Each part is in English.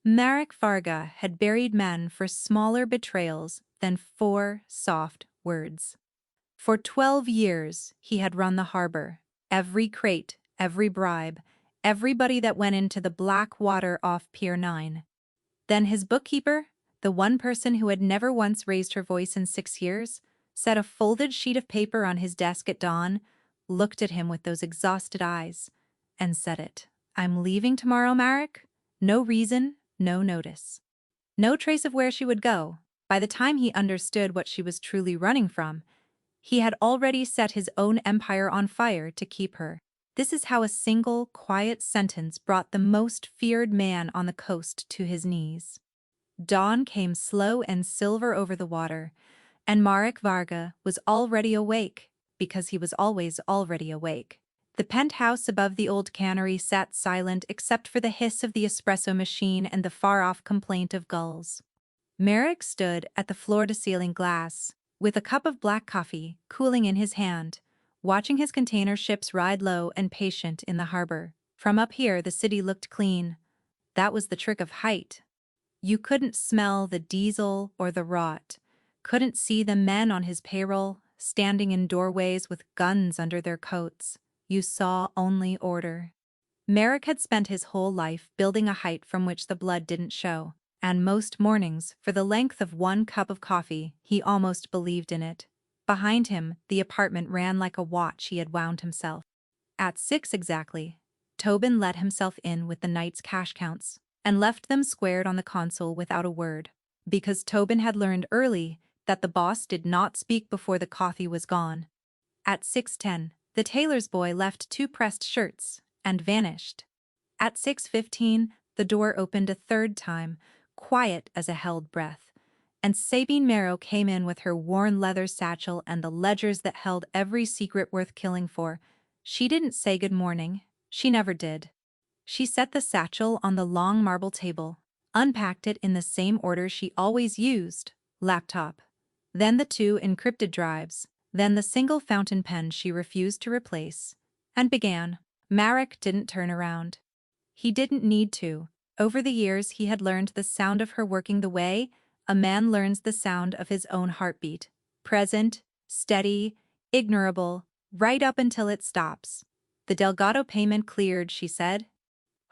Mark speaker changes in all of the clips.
Speaker 1: Marek Varga had buried men for smaller betrayals than 4 soft words. For 12 years, he had run the harbor. Every crate, every bribe, everybody that went into the black water off Pier 9. Then his bookkeeper, the one person who had never once raised her voice in 6 years, set a folded sheet of paper on his desk at dawn, looked at him with those exhausted eyes, and said it. "I'm leaving tomorrow, Marek. No reason, no notice." No trace of where she would go. By the time he understood what she was truly running from, he had already set his own empire on fire to keep her. This is how a single, quiet sentence brought the most feared man on the coast to his knees. Dawn came slow and silver over the water, and Marek Varga was already awake, because he was always already awake. The penthouse above the old cannery sat silent except for the hiss of the espresso machine and the far-off complaint of gulls. Marek stood at the floor-to-ceiling glass, with a cup of black coffee cooling in his hand, watching his container ships ride low and patient in the harbor. From up here the city looked clean. That was the trick of height. You couldn't smell the diesel or the rot, couldn't see the men on his payroll standing in doorways with guns under their coats. You saw only order. Marek had spent his whole life building a height from which the blood didn't show, and most mornings, for the length of 1 cup of coffee, he almost believed in it. Behind him, the apartment ran like a watch he had wound himself. At 6 exactly, Tobin let himself in with the night's cash counts, and left them squared on the console without a word, because Tobin had learned early that the boss did not speak before the coffee was gone. At 6:10, the tailor's boy left 2 pressed shirts and vanished. At 6:15, the door opened a 3rd time, quiet as a held breath, and Sabine Marrow came in with her worn leather satchel and the ledgers that held every secret worth killing for. She didn't say good morning. She never did. She set the satchel on the long marble table, unpacked it in the same order she always used, laptop, then the 2 encrypted drives, then the single fountain pen she refused to replace, and began. Marek didn't turn around. He didn't need to. Over the years he had learned the sound of her working the way a man learns the sound of his own heartbeat. Present, steady, ignorable, right up until it stops. "The Delgado payment cleared," she said.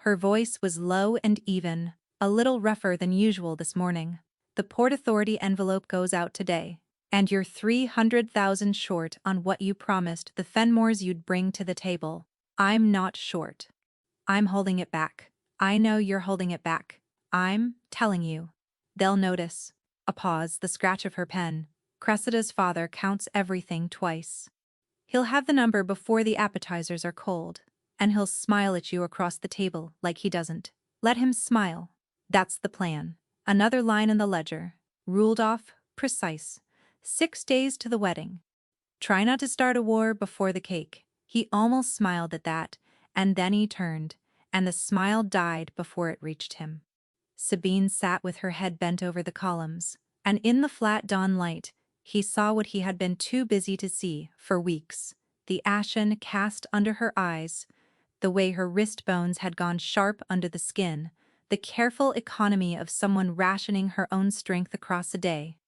Speaker 1: Her voice was low and even, a little rougher than usual this morning. "The Port Authority envelope goes out today, and you're 300,000 short on what you promised the Fenmores you'd bring to the table. I'm not short. I'm holding it back. I know you're holding it back. I'm telling you. They'll notice." A pause, the scratch of her pen. "Cressida's father counts everything twice. He'll have the number before the appetizers are cold, and he'll smile at you across the table like he doesn't. Let him smile. That's the plan." Another line in the ledger. Ruled off, precise. 6 days to the wedding. Try not to start a war before the cake. He almost smiled at that, and then he turned, and the smile died before it reached him. Sabine sat with her head bent over the columns, and in the flat dawn light, he saw what he had been too busy to see for weeks. The ashen cast under her eyes, the way her wrist bones had gone sharp under the skin, the careful economy of someone rationing her own strength across a day.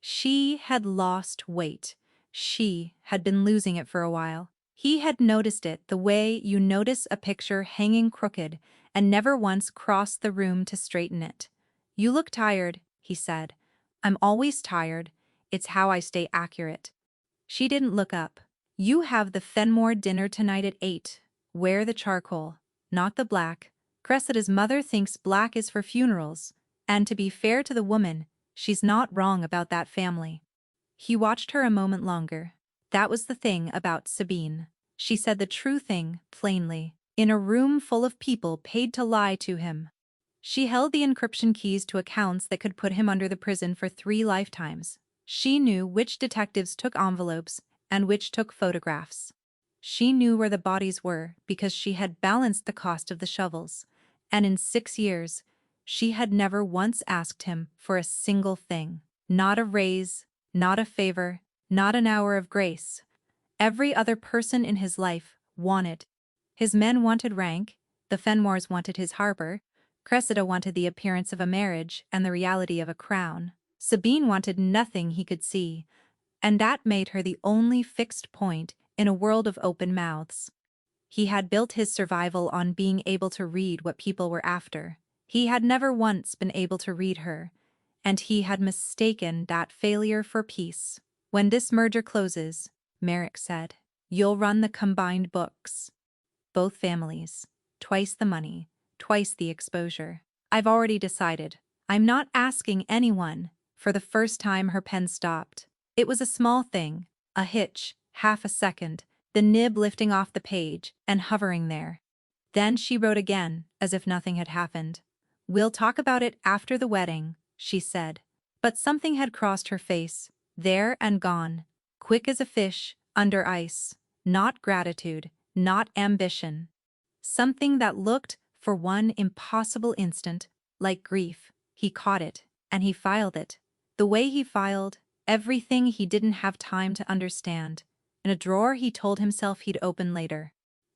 Speaker 1: She had lost weight. She had been losing it for a while. He had noticed it the way you notice a picture hanging crooked and never once crossed the room to straighten it. "You look tired," he said. "I'm always tired. It's how I stay accurate." She didn't look up. "You have the Fenmore dinner tonight at 8. Wear the charcoal, not the black. Cressida's mother thinks black is for funerals, and to be fair to the woman, she's not wrong about that family." He watched her a moment longer. That was the thing about Sabine. She said the true thing, plainly, in a room full of people paid to lie to him. She held the encryption keys to accounts that could put him under the prison for 3 lifetimes. She knew which detectives took envelopes and which took photographs. She knew where the bodies were because she had balanced the cost of the shovels, and in 6 years, she had never once asked him for a single thing. Not a raise, not a favor, not an hour of grace. Every other person in his life wanted. His men wanted rank, the Fenmores wanted his harbor, Cressida wanted the appearance of a marriage and the reality of a crown. Sabine wanted nothing he could see, and that made her the only fixed point in a world of open mouths. He had built his survival on being able to read what people were after. He had never once been able to read her, and he had mistaken that failure for peace. When this merger closes, Merrick said, you'll run the combined books. Both families. Twice the money, twice the exposure. I've already decided. I'm not asking anyone. For the first time her pen stopped. It was a small thing, a hitch, half a second, the nib lifting off the page and hovering there. Then she wrote again, as if nothing had happened. We'll talk about it after the wedding, she said. But something had crossed her face, there and gone, quick as a fish, under ice. Not gratitude, not ambition. Something that looked, for one impossible instant, like grief. He caught it, and he filed it. The way he filed, everything he didn't have time to understand. In a drawer he told himself he'd open later.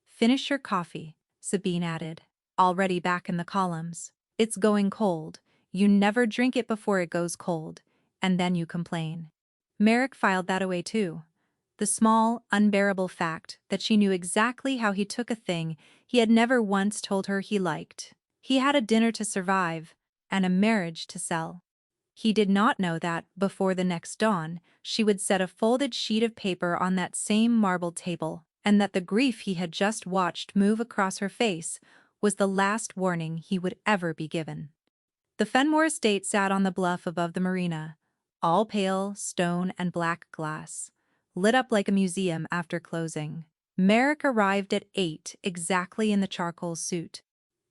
Speaker 1: Finish your coffee, Sabine added, already back in the columns. It's going cold. You never drink it before it goes cold, and then you complain. Merrick filed that away too. The small, unbearable fact that she knew exactly how he took a thing he had never once told her he liked. He had a dinner to survive, and a marriage to sell. He did not know that, before the next dawn, she would set a folded sheet of paper on that same marble table, and that the grief he had just watched move across her face was the last warning he would ever be given. The Fenmore estate sat on the bluff above the marina, all pale stone and black glass, lit up like a museum after closing. Merrick arrived at 8 exactly in the charcoal suit.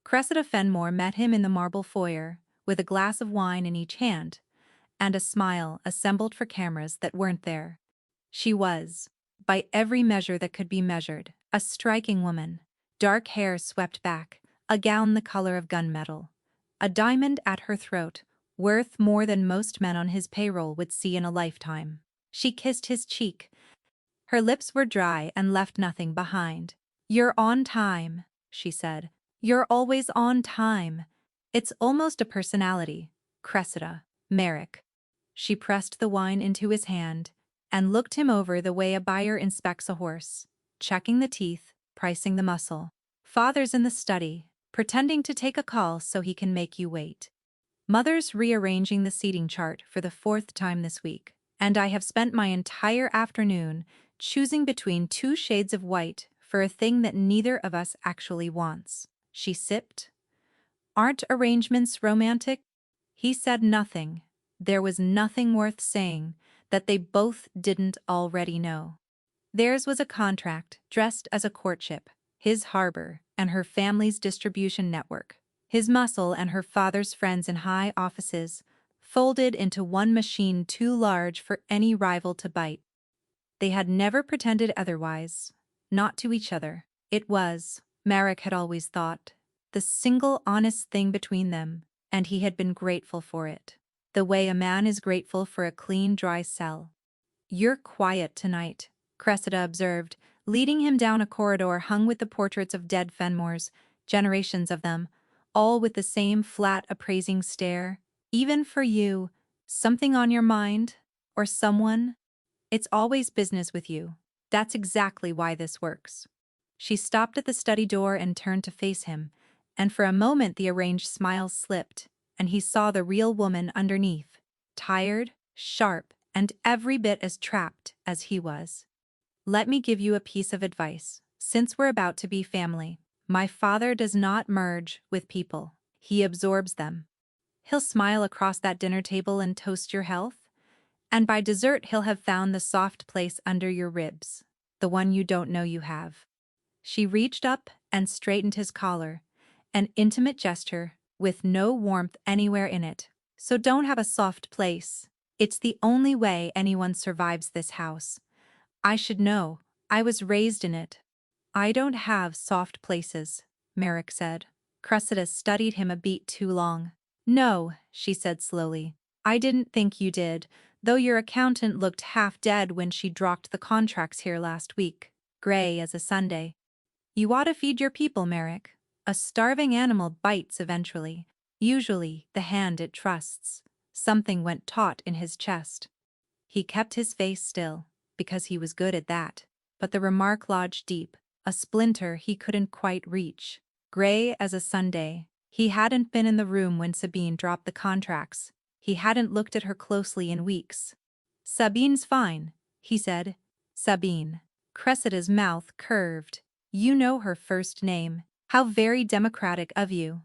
Speaker 1: Cressida Fenmore met him in the marble foyer, with a glass of wine in each hand, and a smile assembled for cameras that weren't there. She was, by every measure that could be measured, a striking woman. Dark hair swept back, a gown the color of gunmetal, a diamond at her throat, worth more than most men on his payroll would see in a lifetime. She kissed his cheek. Her lips were dry and left nothing behind. You're on time, she said. You're always on time. It's almost a personality. Cressida, Merrick. She pressed the wine into his hand and looked him over the way a buyer inspects a horse, checking the teeth, pricing the muscle. Father's in the study, pretending to take a call so he can make you wait. Mother's rearranging the seating chart for the 4th time this week, and I have spent my entire afternoon choosing between 2 shades of white for a thing that neither of us actually wants. She sipped. Aren't arrangements romantic? He said nothing. There was nothing worth saying that they both didn't already know. Theirs was a contract dressed as a courtship, his harbor and her family's distribution network, his muscle and her father's friends in high offices, folded into one machine too large for any rival to bite. They had never pretended otherwise, not to each other. It was, Merrick had always thought, the single honest thing between them, and he had been grateful for it, the way a man is grateful for a clean, dry cell. You're quiet tonight, Cressida observed, leading him down a corridor hung with the portraits of dead Fenmores, generations of them, all with the same flat, appraising stare. Even for you, something on your mind? Or someone? It's always business with you. That's exactly why this works. She stopped at the study door and turned to face him, and for a moment the arranged smiles slipped, and he saw the real woman underneath, tired, sharp, and every bit as trapped as he was. Let me give you a piece of advice. Since we're about to be family, my father does not merge with people. He absorbs them. He'll smile across that dinner table and toast your health, and by dessert he'll have found the soft place under your ribs, the one you don't know you have. She reached up and straightened his collar, an intimate gesture with no warmth anywhere in it. So don't have a soft place. It's the only way anyone survives this house. I should know. I was raised in it. I don't have soft places, Merrick said. Cressida studied him a beat too long. No, she said slowly. I didn't think you did, though your accountant looked half dead when she dropped the contracts here last week, gray as a Sunday. You ought to feed your people, Merrick. A starving animal bites eventually, usually the hand it trusts. Something went taut in his chest. He kept his face still, because he was good at that. But the remark lodged deep, a splinter he couldn't quite reach. Gray as a Sunday, he hadn't been in the room when Sabine dropped the contracts. He hadn't looked at her closely in weeks. "Sabine's fine," he said. "Sabine." Cressida's mouth curved. "You know her first name. How very democratic of you."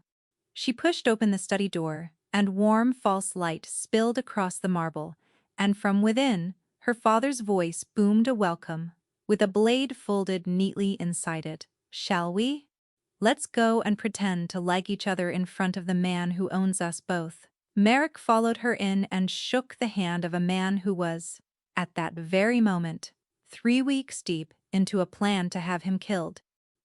Speaker 1: She pushed open the study door, and warm false light spilled across the marble, and from within, her father's voice boomed a welcome, with a blade folded neatly inside it. "Shall we? Let's go and pretend to like each other in front of the man who owns us both." Merrick followed her in and shook the hand of a man who was, at that very moment, 3 weeks deep into a plan to have him killed.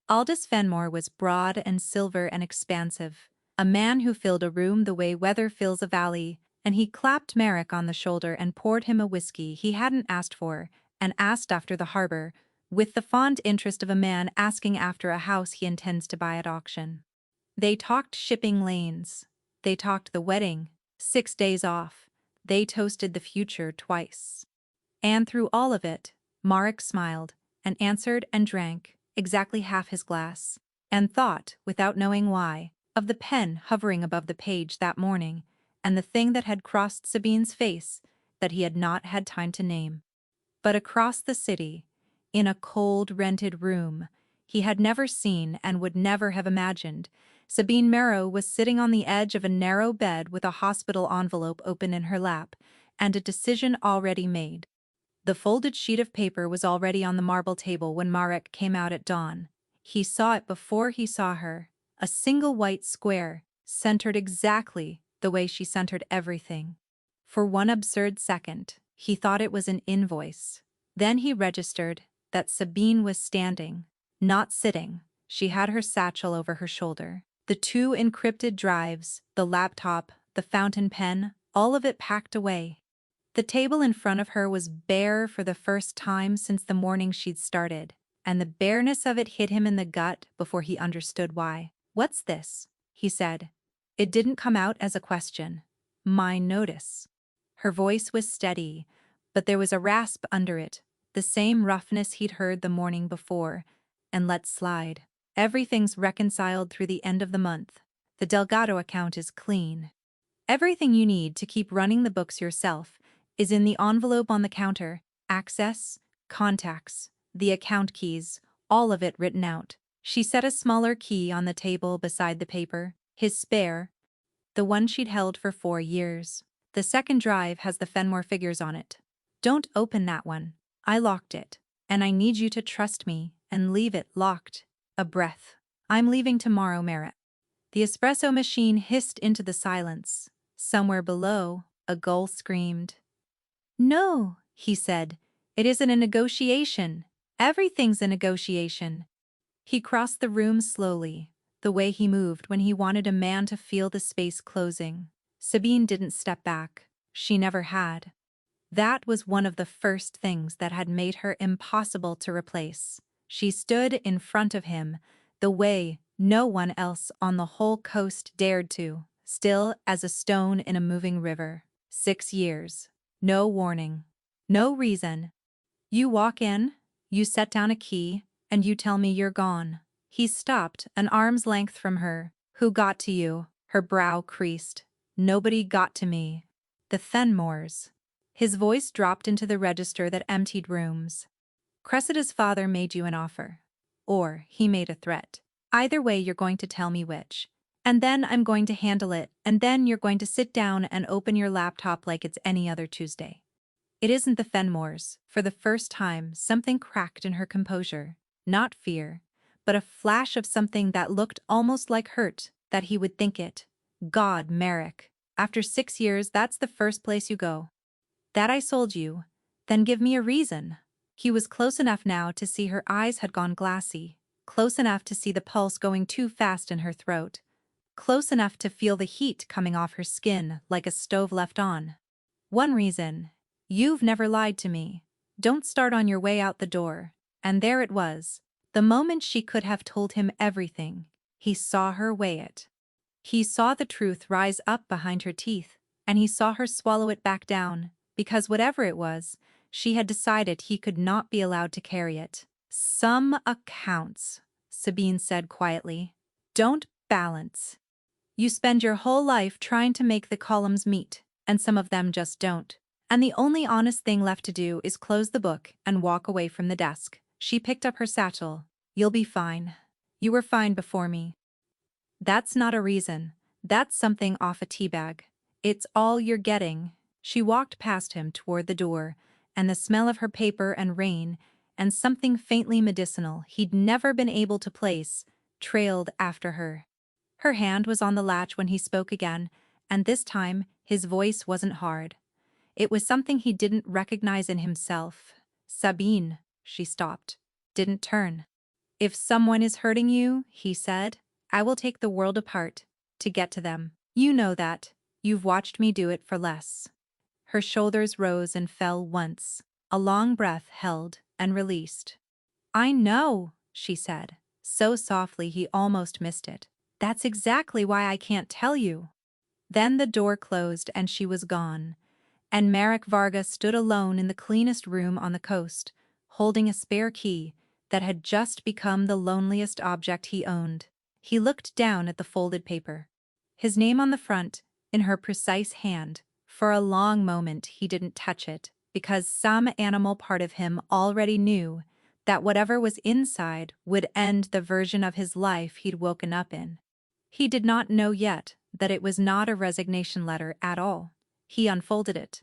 Speaker 1: Aldous Fenmore was broad and silver and expansive, a man who filled a room the way weather fills a valley, and he clapped Merrick on the shoulder and poured him a whiskey he hadn't asked for, and asked after the harbor, with the fond interest of a man asking after a house he intends to buy at auction. They talked shipping lanes. They talked the wedding, 6 days off. They toasted the future twice. And through all of it, Marek smiled, and answered and drank exactly half his glass, and thought, without knowing why, of the pen hovering above the page that morning, and the thing that had crossed Sabine's face that he had not had time to name. But across the city, in a cold, rented room he had never seen and would never have imagined, Sabine Merrow was sitting on the edge of a narrow bed with a hospital envelope open in her lap, and a decision already made. The folded sheet of paper was already on the marble table when Marek came out at dawn. He saw it before he saw her, a single white square, centered exactly the way she centered everything. For one absurd second, he thought it was an invoice. Then he registered that Sabine was standing, not sitting. She had her satchel over her shoulder. The 2 encrypted drives, the laptop, the fountain pen, all of it packed away. The table in front of her was bare for the first time since the morning she'd started, and the bareness of it hit him in the gut before he understood why. "What's this?" he said. It didn't come out as a question. "My notice." Her voice was steady, but there was a rasp under it, the same roughness he'd heard the morning before, and let slide. "Everything's reconciled through the end of the month. The Delgado account is clean. Everything you need to keep running the books yourself is in the envelope on the counter, access, contacts, the account keys, all of it written out." She set a smaller key on the table beside the paper, his spare, the one she'd held for 4 years. "The second drive has the Fenmore figures on it. Don't open that one. I locked it, and I need you to trust me and leave it locked." A breath. "I'm leaving tomorrow, Merritt." The espresso machine hissed into the silence. Somewhere below, a gull screamed. "No," he said. "It isn't a negotiation. Everything's a negotiation." He crossed the room slowly, the way he moved when he wanted a man to feel the space closing. Sabine didn't step back. She never had. That was one of the first things that had made her impossible to replace. She stood in front of him, the way no one else on the whole coast dared to, still as a stone in a moving river. 6 years. No warning. No reason. You walk in, you set down a key, and you tell me you're gone. He stopped, an arm's length from her. "Who got to you?" Her brow creased. "Nobody got to me. The Fenmores." His voice dropped into the register that emptied rooms. "Cressida's father made you an offer. Or he made a threat. Either way, you're going to tell me which. And then I'm going to handle it, and then you're going to sit down and open your laptop like it's any other Tuesday." It isn't the Fenmores. For the first time, something cracked in her composure. Not fear, but a flash of something that looked almost like hurt, that he would think it. God, Merrick. After 6 years, that's the first place you go. "That I sold you. Then give me a reason." He was close enough now to see her eyes had gone glassy, close enough to see the pulse going too fast in her throat, close enough to feel the heat coming off her skin like a stove left on. "One reason. You've never lied to me. Don't start on your way out the door." And there it was, the moment she could have told him everything. He saw her weigh it. He saw the truth rise up behind her teeth, and he saw her swallow it back down, because whatever it was, she had decided he could not be allowed to carry it. Some accounts, Sabine said quietly, don't balance. You spend your whole life trying to make the columns meet, and some of them just don't. And the only honest thing left to do is close the book and walk away from the desk. She picked up her satchel. You'll be fine. You were fine before me. That's not a reason. That's something off a teabag. It's all you're getting. She walked past him toward the door, and the smell of her paper and rain, and something faintly medicinal he'd never been able to place, trailed after her. Her hand was on the latch when he spoke again, and this time his voice wasn't hard. It was something he didn't recognize in himself. Sabine, she stopped, didn't turn. If someone is hurting you, he said, I will take the world apart to get to them. You know that. You've watched me do it for less. Her shoulders rose and fell once. A long breath held and released. I know, she said, so softly he almost missed it. That's exactly why I can't tell you. Then the door closed and she was gone, and Merrick Varga stood alone in the cleanest room on the coast, holding a spare key that had just become the loneliest object he owned. He looked down at the folded paper. His name on the front, in her precise hand. For a long moment he didn't touch it, because some animal part of him already knew that whatever was inside would end the version of his life he'd woken up in. He did not know yet that it was not a resignation letter at all. He unfolded it.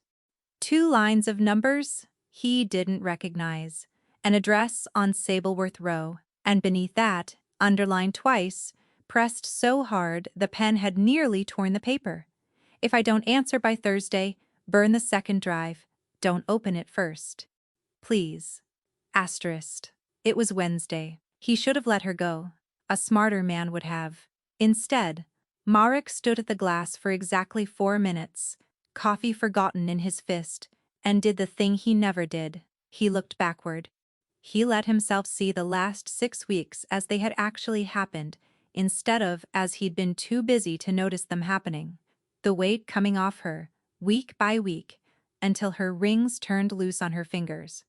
Speaker 1: 2 lines of numbers he didn't recognize, an address on Sableworth Row, and beneath that, underlined twice, pressed so hard the pen had nearly torn the paper. If I don't answer by Thursday, burn the second drive. Don't open it first. Please. Asterisk. It was Wednesday. He should have let her go. A smarter man would have. Instead, Marek stood at the glass for exactly 4 minutes, coffee forgotten in his fist, and did the thing he never did. He looked backward. He let himself see the last 6 weeks as they had actually happened, instead of as he'd been too busy to notice them happening. The weight coming off her, week by week, until her rings turned loose on her fingers.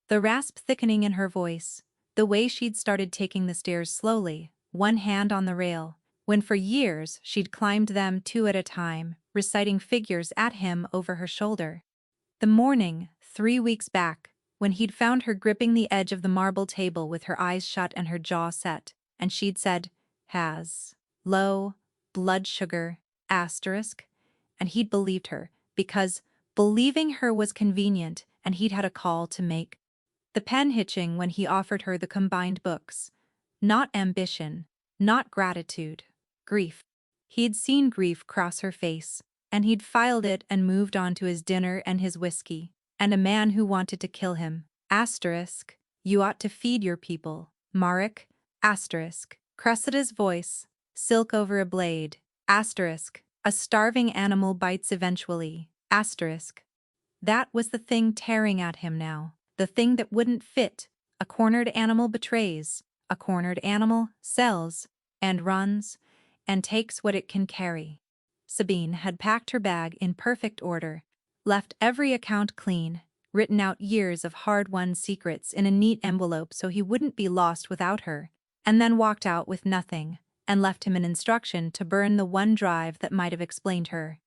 Speaker 1: The rasp thickening in her voice, the way she'd started taking the stairs slowly, one hand on the rail, when for years she'd climbed them 2 at a time, reciting figures at him over her shoulder. The morning, 3 weeks back, when he'd found her gripping the edge of the marble table with her eyes shut and her jaw set, and she'd said, has, low, blood sugar, asterisk, and he'd believed her, because believing her was convenient and he'd had a call to make. The pen hitching when he offered her the combined books. Not ambition, not gratitude, grief. He'd seen grief cross her face, and he'd filed it and moved on to his dinner and his whiskey, and a man who wanted to kill him. Asterisk, you ought to feed your people, Marek. Asterisk, Cressida's voice, silk over a blade. Asterisk, a starving animal bites eventually. Asterisk. That was the thing tearing at him now, the thing that wouldn't fit. A cornered animal betrays, a cornered animal sells, and runs, and takes what it can carry. Sabine had packed her bag in perfect order, left every account clean, written out years of hard-won secrets in a neat envelope so he wouldn't be lost without her, and then walked out with nothing, and left him an instruction to burn the one drive that might have explained her.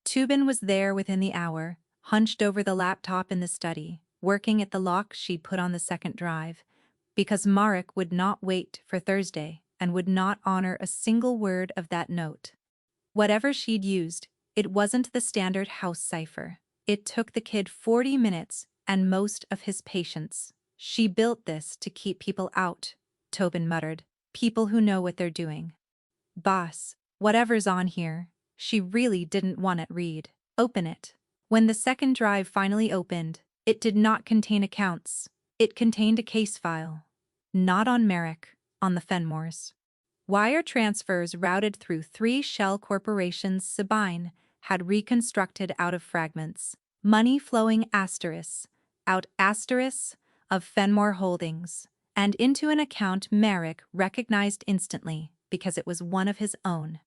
Speaker 1: Tubin was there within the hour, hunched over the laptop in the study, working at the lock she'd put on the second drive, because Marek would not wait for Thursday and would not honor a single word of that note. Whatever she'd used, it wasn't the standard house cipher. It took the kid 40 minutes and most of his patience. She built this to keep people out, Tobin muttered. People who know what they're doing. Boss, whatever's on here, she really didn't want it read. Open it. When the second drive finally opened, it did not contain accounts. It contained a case file. Not on Merrick, on the Fenmores. Wire transfers routed through 3 shell corporations Sabine had reconstructed out of fragments. Money flowing asterisks, out asterisks of Fenmore Holdings, and into an account Merrick recognized instantly, because it was one of his own.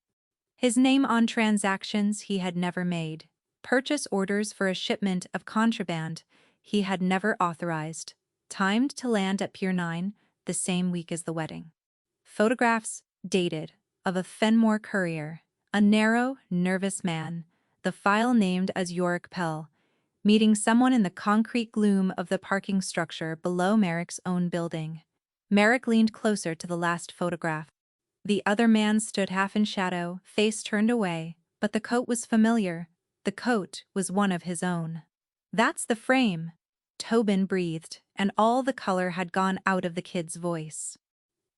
Speaker 1: His name on transactions he had never made, purchase orders for a shipment of contraband he had never authorized, timed to land at Pier 9 the same week as the wedding. Photographs, dated, of a Fenmore courier, a narrow, nervous man, the file named as Yorick Pell, meeting someone in the concrete gloom of the parking structure below Merrick's own building. Merrick leaned closer to the last photograph. The other man stood half in shadow, face turned away, but the coat was familiar. The coat was one of his own. "That's the frame," Tobin breathed, and all the color had gone out of the kid's voice.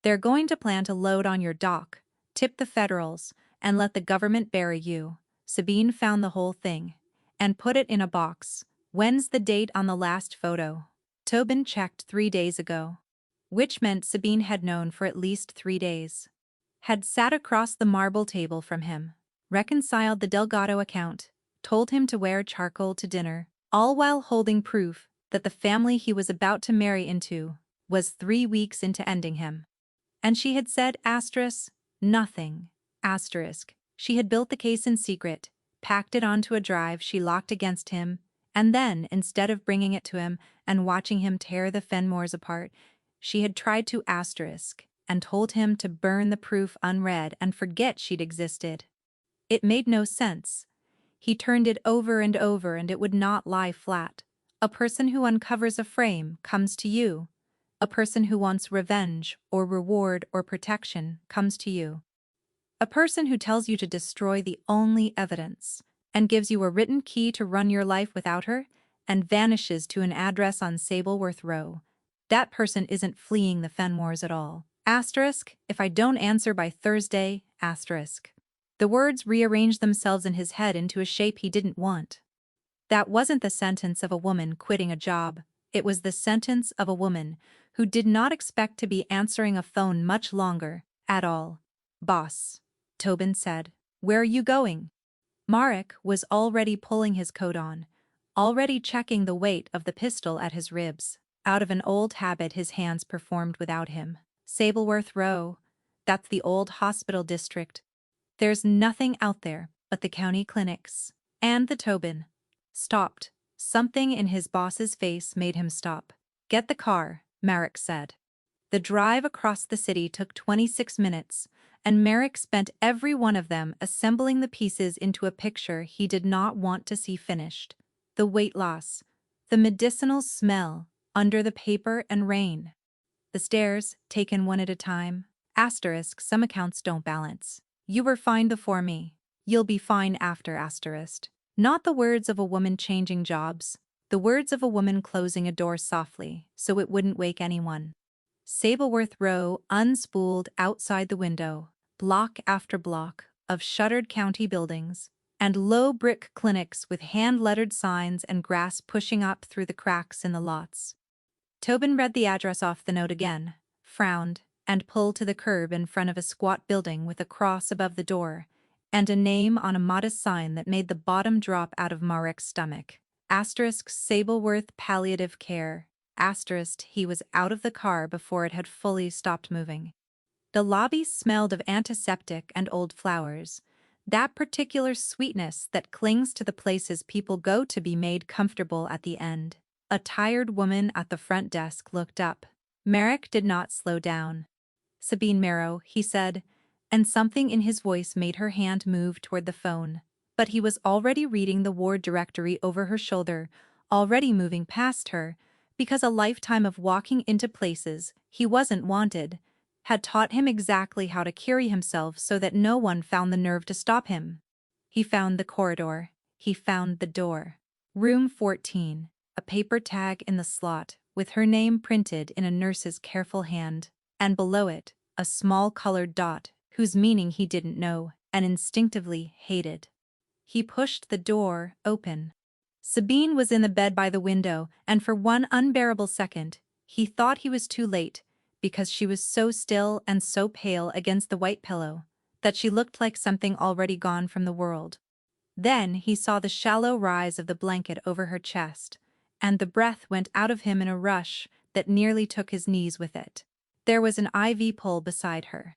Speaker 1: "They're going to plant a load on your dock, tip the federals, and let the government bury you." Sabine found the whole thing and put it in a box. "When's the date on the last photo?" Tobin checked 3 days ago, which meant Sabine had known for at least 3 days. Had sat across the marble table from him, reconciled the Delgado account, told him to wear charcoal to dinner, all while holding proof that the family he was about to marry into was 3 weeks into ending him. And she had said nothing, She had built the case in secret, packed it onto a drive she locked against him, and then, instead of bringing it to him and watching him tear the Fenmores apart, she had tried to and told him to burn the proof unread and forget she'd existed. It made no sense. He turned it over and over and it would not lie flat. A person who uncovers a frame comes to you. A person who wants revenge or reward or protection comes to you. A person who tells you to destroy the only evidence and gives you a written key to run your life without her and vanishes to an address on Sableworth Row. That person isn't fleeing the Fenmores at all. If I don't answer by Thursday, The words rearranged themselves in his head into a shape he didn't want. That wasn't the sentence of a woman quitting a job. It was the sentence of a woman who did not expect to be answering a phone much longer, at all. "Boss," Tobin said, "where are you going?" Marek was already pulling his coat on, already checking the weight of the pistol at his ribs. Out of an old habit his hands performed without him. "Sableworth Row, that's the old hospital district. There's nothing out there but the county clinics." And the Tobin stopped. Something in his boss's face made him stop. "Get the car," Marek said. The drive across the city took 26 minutes, and Marek spent every one of them assembling the pieces into a picture he did not want to see finished. The weight loss, the medicinal smell under the paper and rain. The stairs, taken one at a time. Some accounts don't balance. "You were fine before me. You'll be fine after." Not the words of a woman changing jobs, the words of a woman closing a door softly so it wouldn't wake anyone. Sableworth Row unspooled outside the window, block after block of shuttered county buildings, and low brick clinics with hand-lettered signs and grass pushing up through the cracks in the lots. Tobin read the address off the note again, frowned, and pulled to the curb in front of a squat building with a cross above the door, and a name on a modest sign that made the bottom drop out of Marek's stomach. Sableworth Palliative Care. He was out of the car before it had fully stopped moving. The lobby smelled of antiseptic and old flowers, that particular sweetness that clings to the places people go to be made comfortable at the end. A tired woman at the front desk looked up. Marek did not slow down. "Sabine Marrow," he said, and something in his voice made her hand move toward the phone. But he was already reading the ward directory over her shoulder, already moving past her, because a lifetime of walking into places he wasn't wanted had taught him exactly how to carry himself so that no one found the nerve to stop him. He found the corridor. He found the door. Room 14. A paper tag in the slot, with her name printed in a nurse's careful hand, and below it, a small colored dot, whose meaning he didn't know, and instinctively hated. He pushed the door open. Sabine was in the bed by the window, and for one unbearable second, he thought he was too late, because she was so still and so pale against the white pillow, that she looked like something already gone from the world. Then he saw the shallow rise of the blanket over her chest, and the breath went out of him in a rush that nearly took his knees with it. There was an IV pole beside her.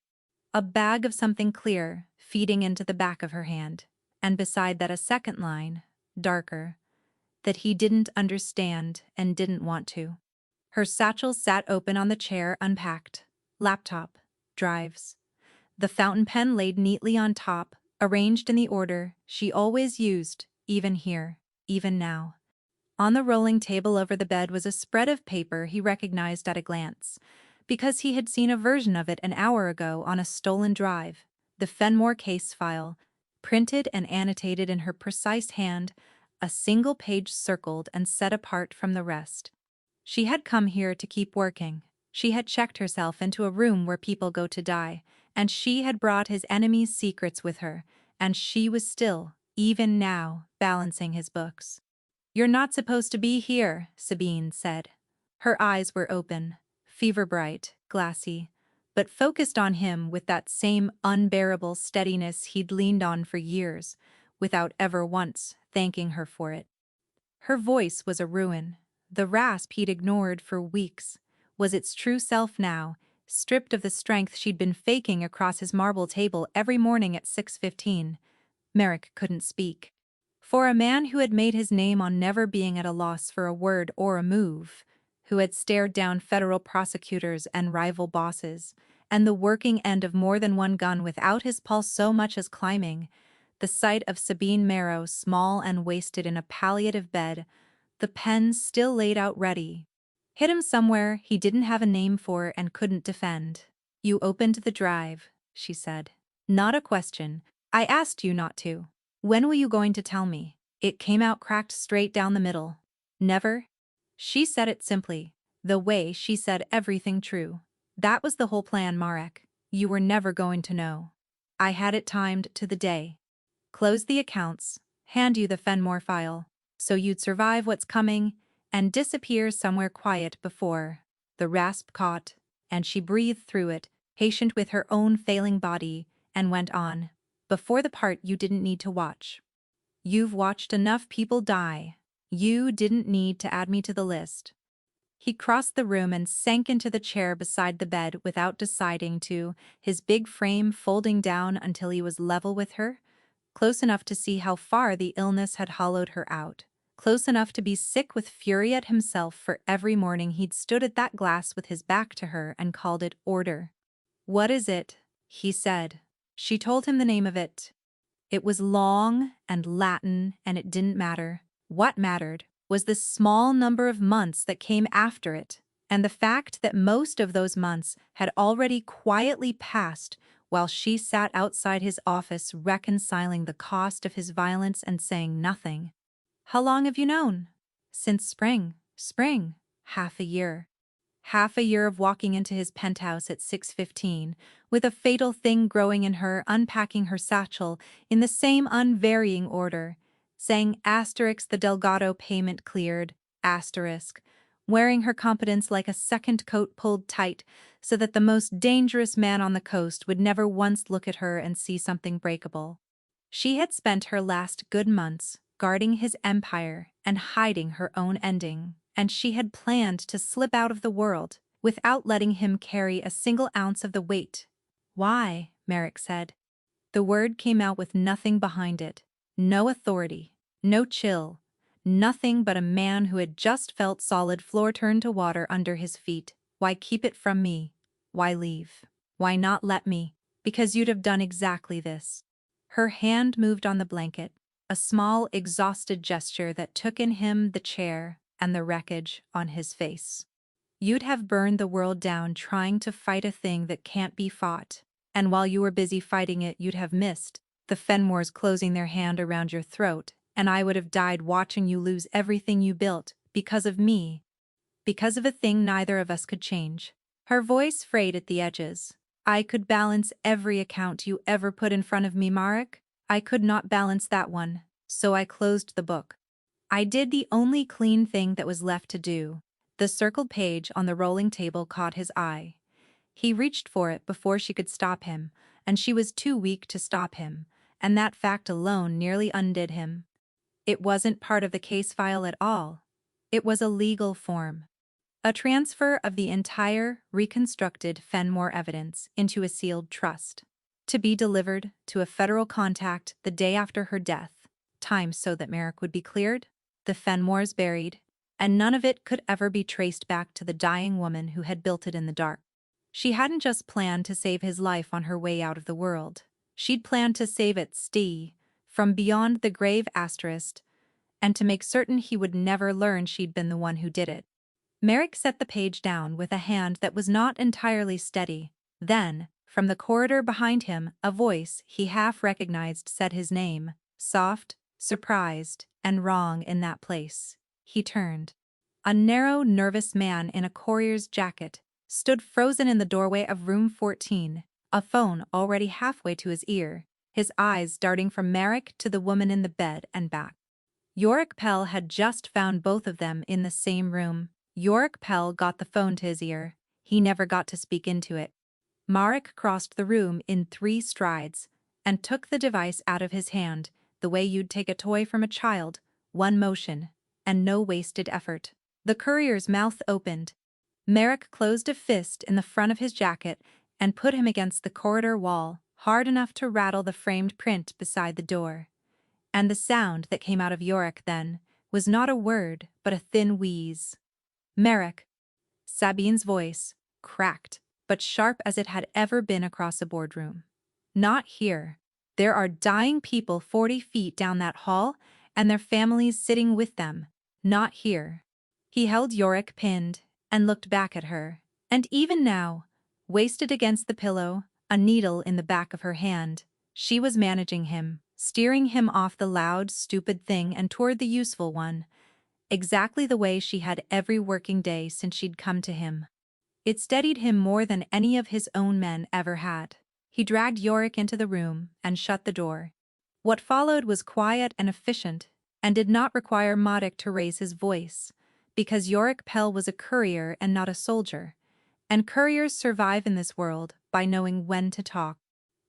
Speaker 1: A bag of something clear, feeding into the back of her hand, and beside that a second line, darker, that he didn't understand and didn't want to. Her satchel sat open on the chair, unpacked. Laptop, drives. The fountain pen laid neatly on top, arranged in the order she always used, even here, even now. On the rolling table over the bed was a spread of paper he recognized at a glance, because he had seen a version of it an hour ago on a stolen drive, the Fenmore case file, printed and annotated in her precise hand, a single page circled and set apart from the rest. She had come here to keep working. She had checked herself into a room where people go to die, and she had brought his enemy's secrets with her, and she was still, even now, balancing his books. "You're not supposed to be here," Sabine said. Her eyes were open, fever-bright, glassy, but focused on him with that same unbearable steadiness he'd leaned on for years, without ever once thanking her for it. Her voice was a ruin. The rasp he'd ignored for weeks was its true self now, stripped of the strength she'd been faking across his marble table every morning at 6:15. Merrick couldn't speak. For a man who had made his name on never being at a loss for a word or a move, who had stared down federal prosecutors and rival bosses, and the working end of more than one gun without his pulse so much as climbing, the sight of Sabine Marrow small and wasted in a palliative bed, the pen still laid out ready, hit him somewhere he didn't have a name for and couldn't defend. "You opened the drive," she said. "Not a question. I asked you not to. When were you going to tell me?" It came out cracked straight down the middle. "Never?" She said it simply, the way she said everything true. "That was the whole plan, Marek. You were never going to know. I had it timed to the day. Close the accounts, hand you the Fenmore file, so you'd survive what's coming, and disappear somewhere quiet before." The rasp caught, and she breathed through it, patient with her own failing body, and went on. "Before the part you didn't need to watch. You've watched enough people die. You didn't need to add me to the list." He crossed the room and sank into the chair beside the bed without deciding to, his big frame folding down until he was level with her, close enough to see how far the illness had hollowed her out, close enough to be sick with fury at himself for every morning he'd stood at that glass with his back to her and called it order. "What is it?" he said. She told him the name of it. It was long and Latin, and it didn't matter. What mattered was the small number of months that came after it, and the fact that most of those months had already quietly passed while she sat outside his office reconciling the cost of his violence and saying nothing. "How long have you known?" "Since spring." "Spring." "Half a year." Half a year of walking into his penthouse at 6:15, with a fatal thing growing in her, unpacking her satchel in the same unvarying order, saying asterisk the Delgado payment cleared, asterisk, wearing her competence like a second coat pulled tight so that the most dangerous man on the coast would never once look at her and see something breakable. She had spent her last good months guarding his empire and hiding her own ending, and she had planned to slip out of the world without letting him carry a single ounce of the weight. "Why?" Merrick said. The word came out with nothing behind it. No authority, no chill, nothing but a man who had just felt solid floor turn to water under his feet. "Why keep it from me? Why leave? Why not let me? Because you'd have done exactly this." Her hand moved on the blanket, a small, exhausted gesture that took in him the chair and the wreckage on his face. "You'd have burned the world down trying to fight a thing that can't be fought, and while you were busy fighting it you'd have missed the Fenmores closing their hand around your throat, and I would have died watching you lose everything you built, because of me, because of a thing neither of us could change." Her voice frayed at the edges. "I could balance every account you ever put in front of me, Marek. I could not balance that one, so I closed the book. I did the only clean thing that was left to do." The circled page on the rolling table caught his eye. He reached for it before she could stop him, and she was too weak to stop him, and that fact alone nearly undid him. It wasn't part of the case file at all. It was a legal form. A transfer of the entire reconstructed Fenmore evidence into a sealed trust, to be delivered to a federal contact the day after her death, time so that Merrick would be cleared, the Fenmores buried, and none of it could ever be traced back to the dying woman who had built it in the dark. She hadn't just planned to save his life on her way out of the world. She'd planned to save it from beyond the grave asterisk, and to make certain he would never learn she'd been the one who did it. Merrick set the page down with a hand that was not entirely steady. Then, from the corridor behind him, a voice he half recognized said his name, soft, surprised, and wrong in that place. He turned. A narrow, nervous man in a courier's jacket stood frozen in the doorway of room 14, a phone already halfway to his ear, his eyes darting from Merrick to the woman in the bed and back. Yorick Pell had just found both of them in the same room. Yorick Pell got the phone to his ear. He never got to speak into it. Marek crossed the room in 3 strides and took the device out of his hand, the way you'd take a toy from a child, one motion, and no wasted effort. The courier's mouth opened. Merrick closed a fist in the front of his jacket and put him against the corridor wall, hard enough to rattle the framed print beside the door. And the sound that came out of Yorick then was not a word but a thin wheeze. Merrick. Sabine's voice, cracked, but sharp as it had ever been across a boardroom. Not here. There are dying people 40 feet down that hall, and their families sitting with them. Not here. He held Yorick pinned and looked back at her, and even now, wasted against the pillow, a needle in the back of her hand, she was managing him, steering him off the loud, stupid thing and toward the useful one, exactly the way she had every working day since she'd come to him. It steadied him more than any of his own men ever had. He dragged Yorick into the room and shut the door. What followed was quiet and efficient, and did not require Modic to raise his voice, because Yorick Pell was a courier and not a soldier, and couriers survive in this world by knowing when to talk.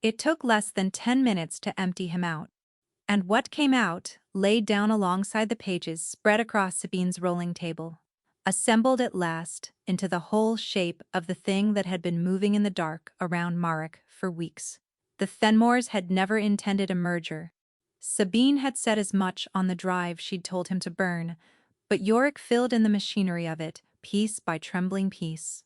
Speaker 1: It took less than 10 minutes to empty him out. And what came out, laid down alongside the pages spread across Sabine's rolling table, assembled at last into the whole shape of the thing that had been moving in the dark around Marek for weeks. The Fenmores had never intended a merger. Sabine had said as much on the drive she'd told him to burn, but Yorick filled in the machinery of it, piece by trembling piece.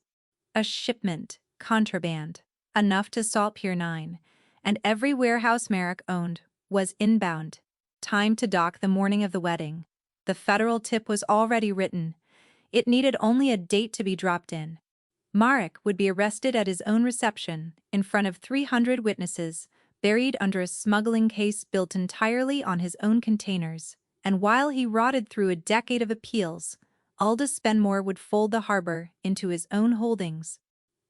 Speaker 1: A shipment, contraband, enough to salt Pier 9, and every warehouse Merrick owned was inbound. Time to dock the morning of the wedding. The federal tip was already written. It needed only a date to be dropped in. Marek would be arrested at his own reception, in front of 300 witnesses, buried under a smuggling case built entirely on his own containers, and while he rotted through a decade of appeals, Aldous Spenmore would fold the harbor into his own holdings.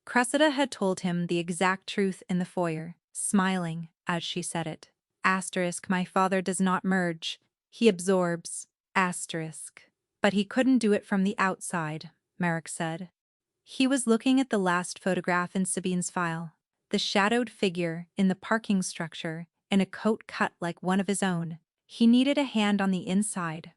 Speaker 1: Cressida had told him the exact truth in the foyer, smiling as she said it. Asterisk, my father does not merge. He absorbs. Asterisk. But he couldn't do it from the outside, Merrick said. He was looking at the last photograph in Sabine's file, the shadowed figure in the parking structure in a coat cut like one of his own. He needed a hand on the inside.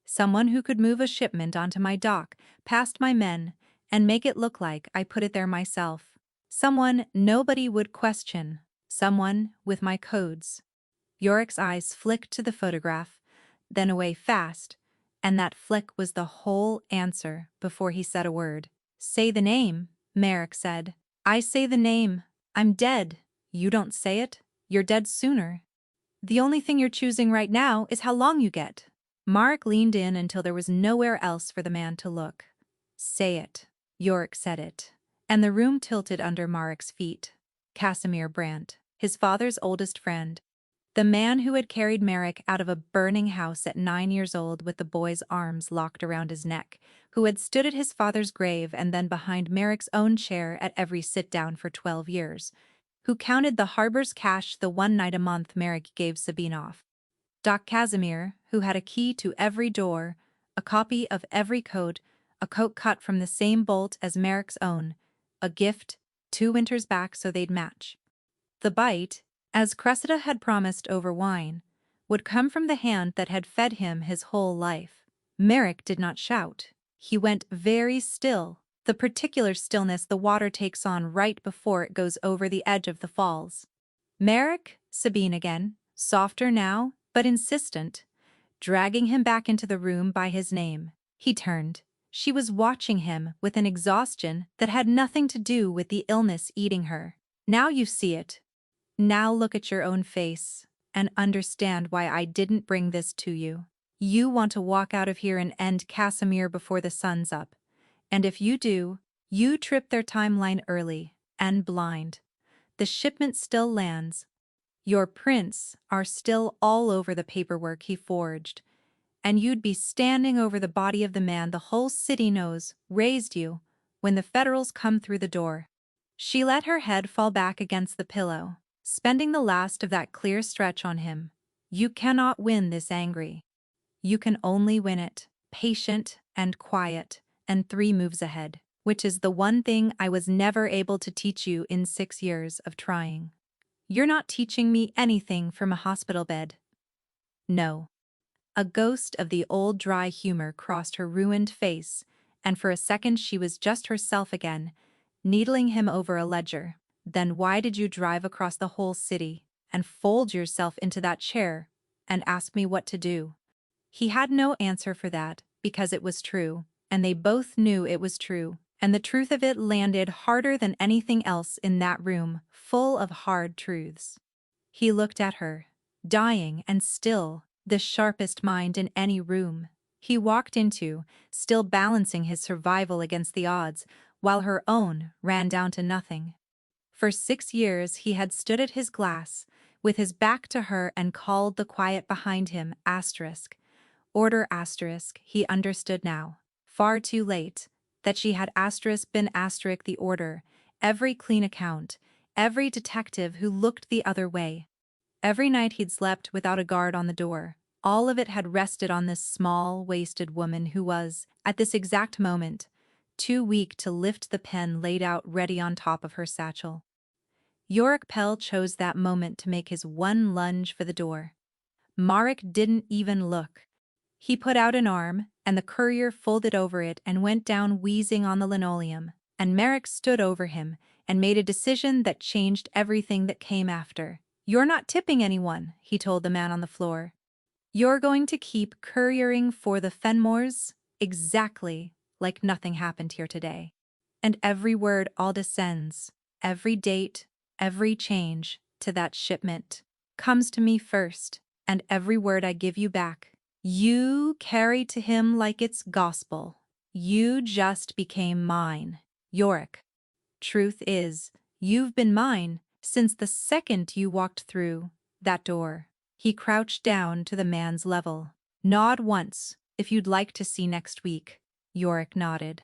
Speaker 1: Someone who could move a shipment onto my dock, past my men, and make it look like I put it there myself. Someone nobody would question. Someone with my codes. Yorick's eyes flicked to the photograph, then away fast, and that flick was the whole answer before he said a word. Say the name, Merrick said. I say the name. I'm dead. You don't say it, you're dead sooner. The only thing you're choosing right now is how long you get. Marek leaned in until there was nowhere else for the man to look. Say it. Yorick said it, and the room tilted under Marek's feet. Casimir Brandt, his father's oldest friend, the man who had carried Merrick out of a burning house at 9 years old with the boy's arms locked around his neck, who had stood at his father's grave and then behind Merrick's own chair at every sit-down for 12 years, who counted the harbor's cash the one night a month Merrick gave Sabine off. Doc Casimir, who had a key to every door, a copy of every code, a coat cut from the same bolt as Merrick's own, a gift, 2 winters back so they'd match. The bite, as Cressida had promised over wine, would come from the hand that had fed him his whole life. Merrick did not shout. He went very still, the particular stillness the water takes on right before it goes over the edge of the falls. Merrick, Sabine again, softer now, but insistent, dragging him back into the room by his name. He turned. She was watching him with an exhaustion that had nothing to do with the illness eating her. Now you see it. Now look at your own face and understand why I didn't bring this to you. You want to walk out of here and end Casimir before the sun's up. And if you do, you trip their timeline early and blind. The shipment still lands. Your prints are still all over the paperwork he forged. And you'd be standing over the body of the man the whole city knows raised you when the Federals come through the door. She let her head fall back against the pillow, spending the last of that clear stretch on him. You cannot win this angry. You can only win it, patient and quiet, and 3 moves ahead, which is the one thing I was never able to teach you in 6 years of trying. You're not teaching me anything from a hospital bed. No. A ghost of the old dry humor crossed her ruined face, and for a second she was just herself again, needling him over a ledger. Then why did you drive across the whole city and fold yourself into that chair and ask me what to do? He had no answer for that, because it was true, and they both knew it was true, and the truth of it landed harder than anything else in that room, full of hard truths. He looked at her, dying and still, the sharpest mind in any room. He walked into, still balancing his survival against the odds, while her own ran down to nothing. For 6 years he had stood at his glass, with his back to her and called the quiet behind him asterisk. Order asterisk, he understood now, far too late, that she had asterisk been asterisk the order, every clean account, every detective who looked the other way. Every night he'd slept without a guard on the door. All of it had rested on this small, wasted woman who was, at this exact moment, too weak to lift the pen laid out ready on top of her satchel. Yorick Pell chose that moment to make his one lunge for the door. Marek didn't even look. He put out an arm, and the courier folded over it and went down wheezing on the linoleum, and Merrick stood over him and made a decision that changed everything that came after. You're not tipping anyone, he told the man on the floor. You're going to keep couriering for the Fenmores exactly like nothing happened here today. And every word all descends, every date, every change to that shipment comes to me first, and every word I give you back you carry to him like it's gospel. You just became mine, Yorick. Truth is, you've been mine since the second you walked through that door. He crouched down to the man's level. Nod once, if you'd like to see next week. Yorick nodded.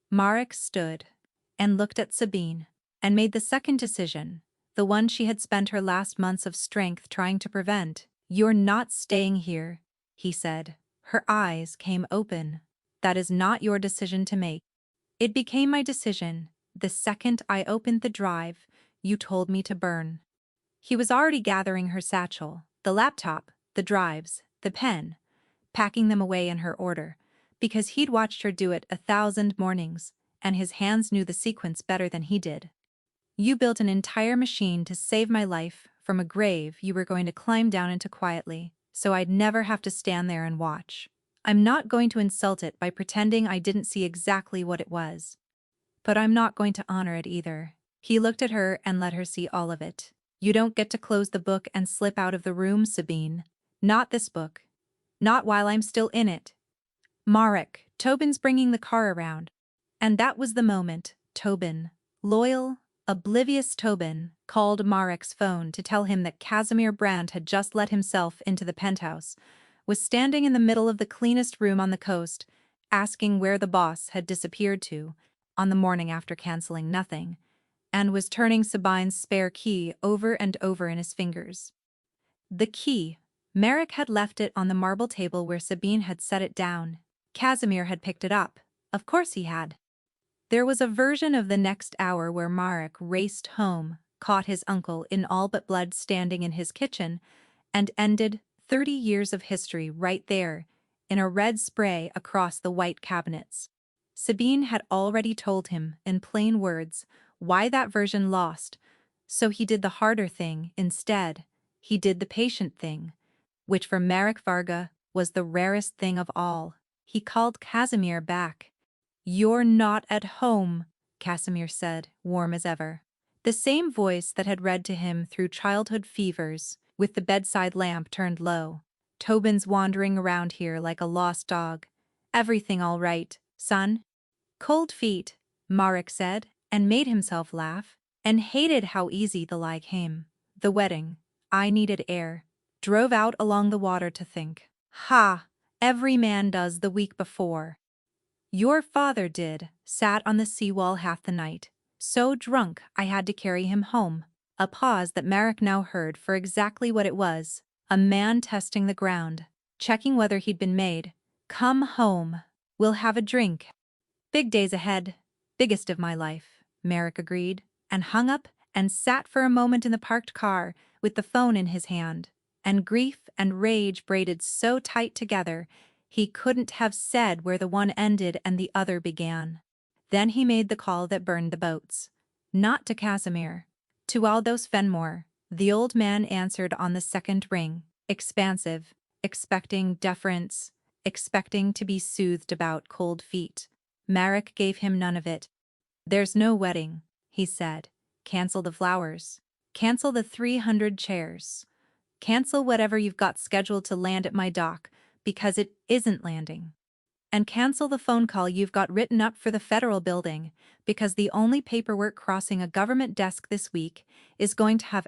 Speaker 1: Marek stood and looked at Sabine and made the second decision, the one she had spent her last months of strength trying to prevent. You're not staying here, he said. Her eyes came open. That is not your decision to make. It became my decision the second I opened the drive you told me to burn. He was already gathering her satchel, the laptop, the drives, the pen, packing them away in her order, because he'd watched her do it 1,000 mornings, and his hands knew the sequence better than he did. You built an entire machine to save my life from a grave you were going to climb down into quietly, so I'd never have to stand there and watch. I'm not going to insult it by pretending I didn't see exactly what it was. But I'm not going to honor it either. He looked at her and let her see all of it. You don't get to close the book and slip out of the room, Sabine. Not this book. Not while I'm still in it. Marek, Tobin's bringing the car around. And that was the moment Tobin, loyal, oblivious Tobin, called Marek's phone to tell him that Casimir Brandt had just let himself into the penthouse, was standing in the middle of the cleanest room on the coast, asking where the boss had disappeared to on the morning after canceling nothing, and was turning Sabine's spare key over and over in his fingers. The key. Marek had left it on the marble table where Sabine had set it down. Casimir had picked it up. Of course he had. There was a version of the next hour where Marek raced home, caught his uncle in all but blood standing in his kitchen, and ended 30 years of history right there, in a red spray across the white cabinets. Sabine had already told him, in plain words, why that version lost, so he did the harder thing instead. He did the patient thing, which for Marek Varga was the rarest thing of all. He called Casimir back. "You're not at home," Casimir said, warm as ever. The same voice that had read to him through childhood fevers, with the bedside lamp turned low. "Tobin's wandering around here like a lost dog. Everything all right, son?" "Cold feet," Marek said, and made himself laugh, and hated how easy the lie came. "The wedding. I needed air. Drove out along the water to think. Ha! Every man does the week before. Your father did, sat on the seawall half the night. So drunk I had to carry him home." A pause that Marek now heard for exactly what it was. A man testing the ground, checking whether he'd been made. "Come home. We'll have a drink." "Big days ahead. Biggest of my life," Marek agreed, and hung up and sat for a moment in the parked car with the phone in his hand. And grief and rage braided so tight together, he couldn't have said where the one ended and the other began. Then he made the call that burned the boats. Not to Casimir. To Aldous Fenmore. The old man answered on the second ring, expansive, expecting deference, expecting to be soothed about cold feet. Marek gave him none of it. "There's no wedding," he said. "Cancel the flowers. Cancel the 300 chairs. Cancel whatever you've got scheduled to land at my dock, because it isn't landing. And cancel the phone call you've got written up for the federal building, because the only paperwork crossing a government desk this week is going to have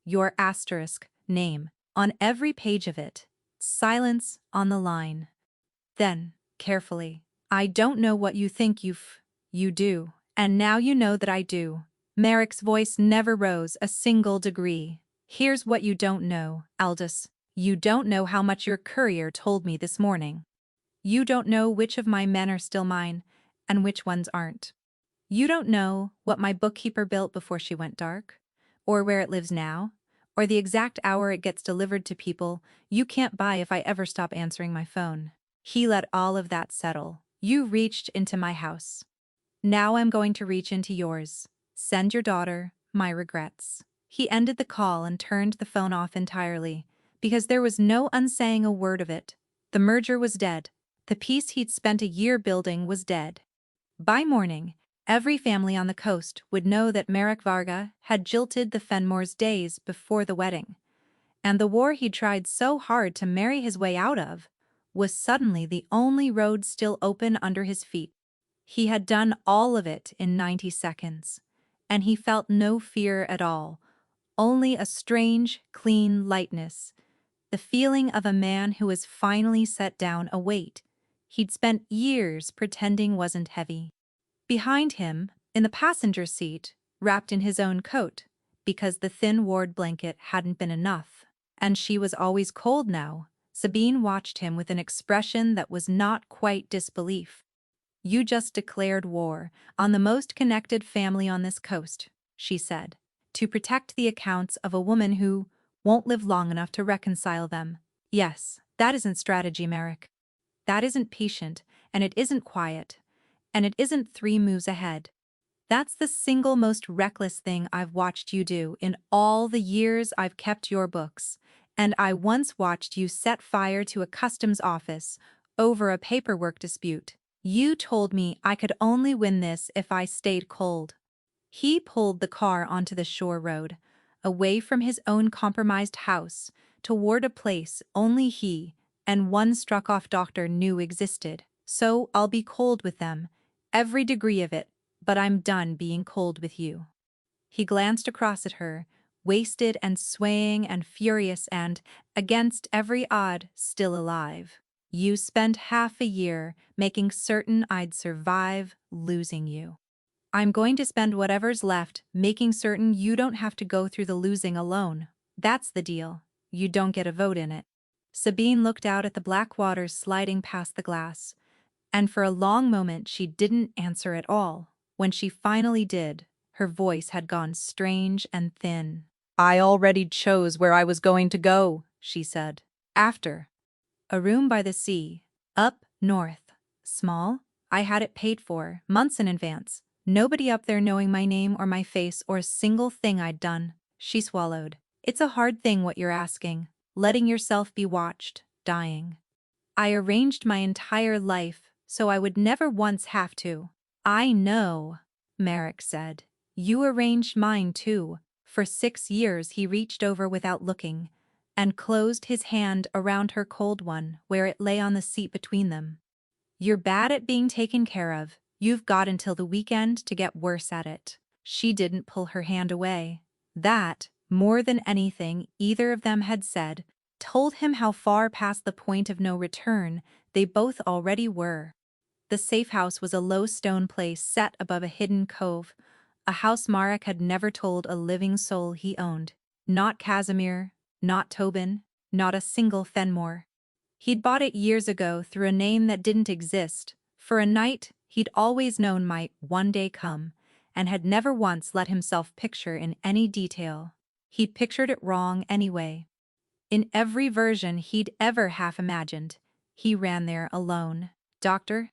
Speaker 1: your asterisk name on every page of it. Silence on the line." Then, carefully, "I don't know what you think you do, and now you know that I do." Marek's voice never rose a single degree. "Here's what you don't know, Aldous. You don't know how much your courier told me this morning. You don't know which of my men are still mine, and which ones aren't. You don't know what my bookkeeper built before she went dark, or where it lives now, or the exact hour it gets delivered to people you can't buy if I ever stop answering my phone." He let all of that settle. "You reached into my house. Now I'm going to reach into yours. Send your daughter my regrets." He ended the call and turned the phone off entirely, because there was no unsaying a word of it. The merger was dead. The peace he'd spent a year building was dead. By morning, every family on the coast would know that Marek Varga had jilted the Fenmores days before the wedding, and the war he'd tried so hard to marry his way out of was suddenly the only road still open under his feet. He had done all of it in 90 seconds, and he felt no fear at all, only a strange, clean lightness, the feeling of a man who has finally set down a weight he'd spent years pretending wasn't heavy. Behind him, in the passenger seat, wrapped in his own coat, because the thin ward blanket hadn't been enough, and she was always cold now, Sabine watched him with an expression that was not quite disbelief. "You just declared war on the most connected family on this coast," she said, "to protect the accounts of a woman who won't live long enough to reconcile them. Yes, that isn't strategy, Marek. That isn't patient, and it isn't quiet, and it isn't 3 moves ahead. That's the single most reckless thing I've watched you do in all the years I've kept your books, and I once watched you set fire to a customs office over a paperwork dispute. You told me I could only win this if I stayed cold." He pulled the car onto the shore road, away from his own compromised house, toward a place only he and one struck-off doctor knew existed. "So I'll be cold with them, every degree of it, but I'm done being cold with you." He glanced across at her, wasted and swaying and furious and, against every odd, still alive. "You spent half a year making certain I'd survive losing you. I'm going to spend whatever's left making certain you don't have to go through the losing alone. That's the deal. You don't get a vote in it." Sabine looked out at the black waters sliding past the glass, and for a long moment she didn't answer at all. When she finally did, her voice had gone strange and thin. "I already chose where I was going to go," she said. "After. A room by the sea, up north, small, I had it paid for, months in advance. Nobody up there knowing my name or my face or a single thing I'd done. She swallowed. It's a hard thing what you're asking. Letting yourself be watched, dying. I arranged my entire life so I would never once have to. I know, Merrick said. You arranged mine too. For 6 years he reached over without looking, and closed his hand around her cold one where it lay on the seat between them. You're bad at being taken care of. You've got until the weekend to get worse at it. She didn't pull her hand away. That, more than anything either of them had said, told him how far past the point of no return they both already were. The safe house was a low stone place set above a hidden cove, a house Marek had never told a living soul he owned. Not Casimir, not Tobin, not a single Fenmore. He'd bought it years ago through a name that didn't exist, for a night he'd always known might one day come, and had never once let himself picture in any detail. He'd pictured it wrong anyway. In every version he'd ever half imagined, he ran there alone. Doctor?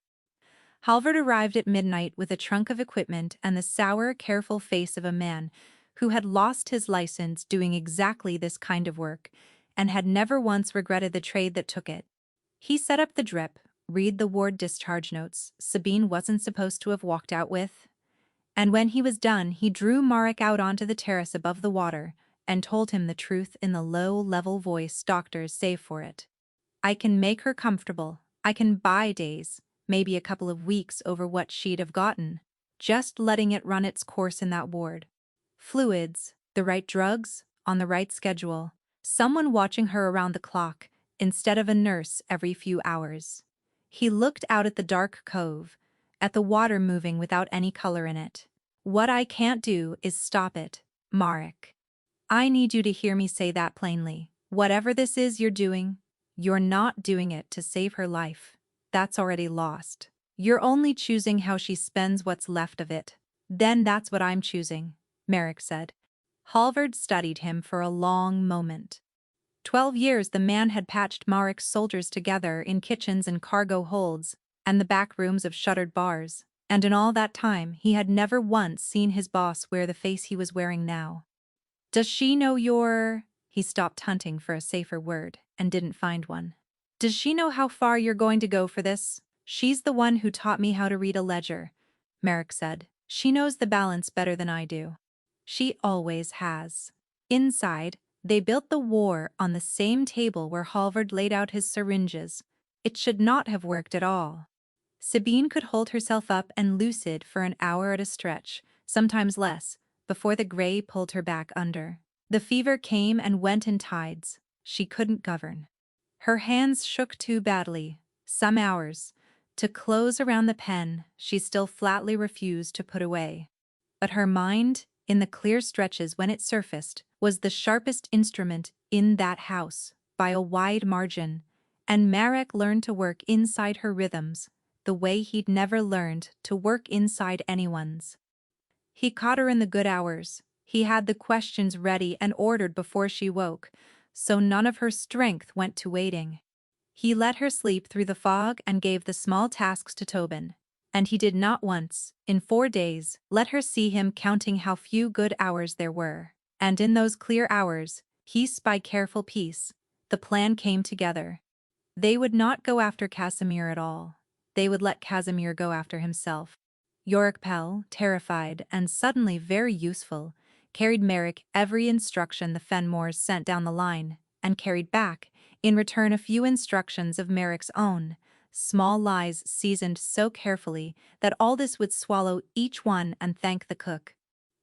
Speaker 1: Halvard arrived at midnight with a trunk of equipment and the sour, careful face of a man who had lost his license doing exactly this kind of work and had never once regretted the trade that took it. He set up the drip, read the ward discharge notes Sabine wasn't supposed to have walked out with, and when he was done he drew Marek out onto the terrace above the water and told him the truth in the low, level voice doctors save for it. I can make her comfortable. I can buy days, maybe a couple of weeks over what she'd have gotten, just letting it run its course in that ward. Fluids, the right drugs, on the right schedule, someone watching her around the clock, instead of a nurse every few hours. He looked out at the dark cove, at the water moving without any color in it. What I can't do is stop it, Marek. I need you to hear me say that plainly. Whatever this is you're doing, you're not doing it to save her life. That's already lost. You're only choosing how she spends what's left of it. Then that's what I'm choosing, Merrick said. Halvard studied him for a long moment. 12 years the man had patched Marek's soldiers together in kitchens and cargo holds, and the back rooms of shuttered bars, and in all that time he had never once seen his boss wear the face he was wearing now. Does she know you're... He stopped hunting for a safer word and didn't find one. Does she know how far you're going to go for this? She's the one who taught me how to read a ledger, Merrick said. She knows the balance better than I do. She always has. Inside, they built the war on the same table where Halvard laid out his syringes. It should not have worked at all. Sabine could hold herself up and lucid for an hour at a stretch, sometimes less, before the gray pulled her back under. The fever came and went in tides. She couldn't govern. Her hands shook too badly, some hours, to close around the pen she still flatly refused to put away. But her mind, in the clear stretches when it surfaced, was the sharpest instrument in that house, by a wide margin, and Marek learned to work inside her rhythms, the way he'd never learned to work inside anyone's. He caught her in the good hours. He had the questions ready and ordered before she woke, so none of her strength went to waiting. He let her sleep through the fog and gave the small tasks to Tobin. And he did not once, in 4 days, let her see him counting how few good hours there were. And in those clear hours, piece by careful piece, the plan came together. They would not go after Casimir at all. They would let Casimir go after himself. Yorick Pell, terrified and suddenly very useful, carried Merrick every instruction the Fenmores sent down the line, and carried back, in return, a few instructions of Merrick's own, small lies seasoned so carefully that Aldous would swallow each one and thank the cook.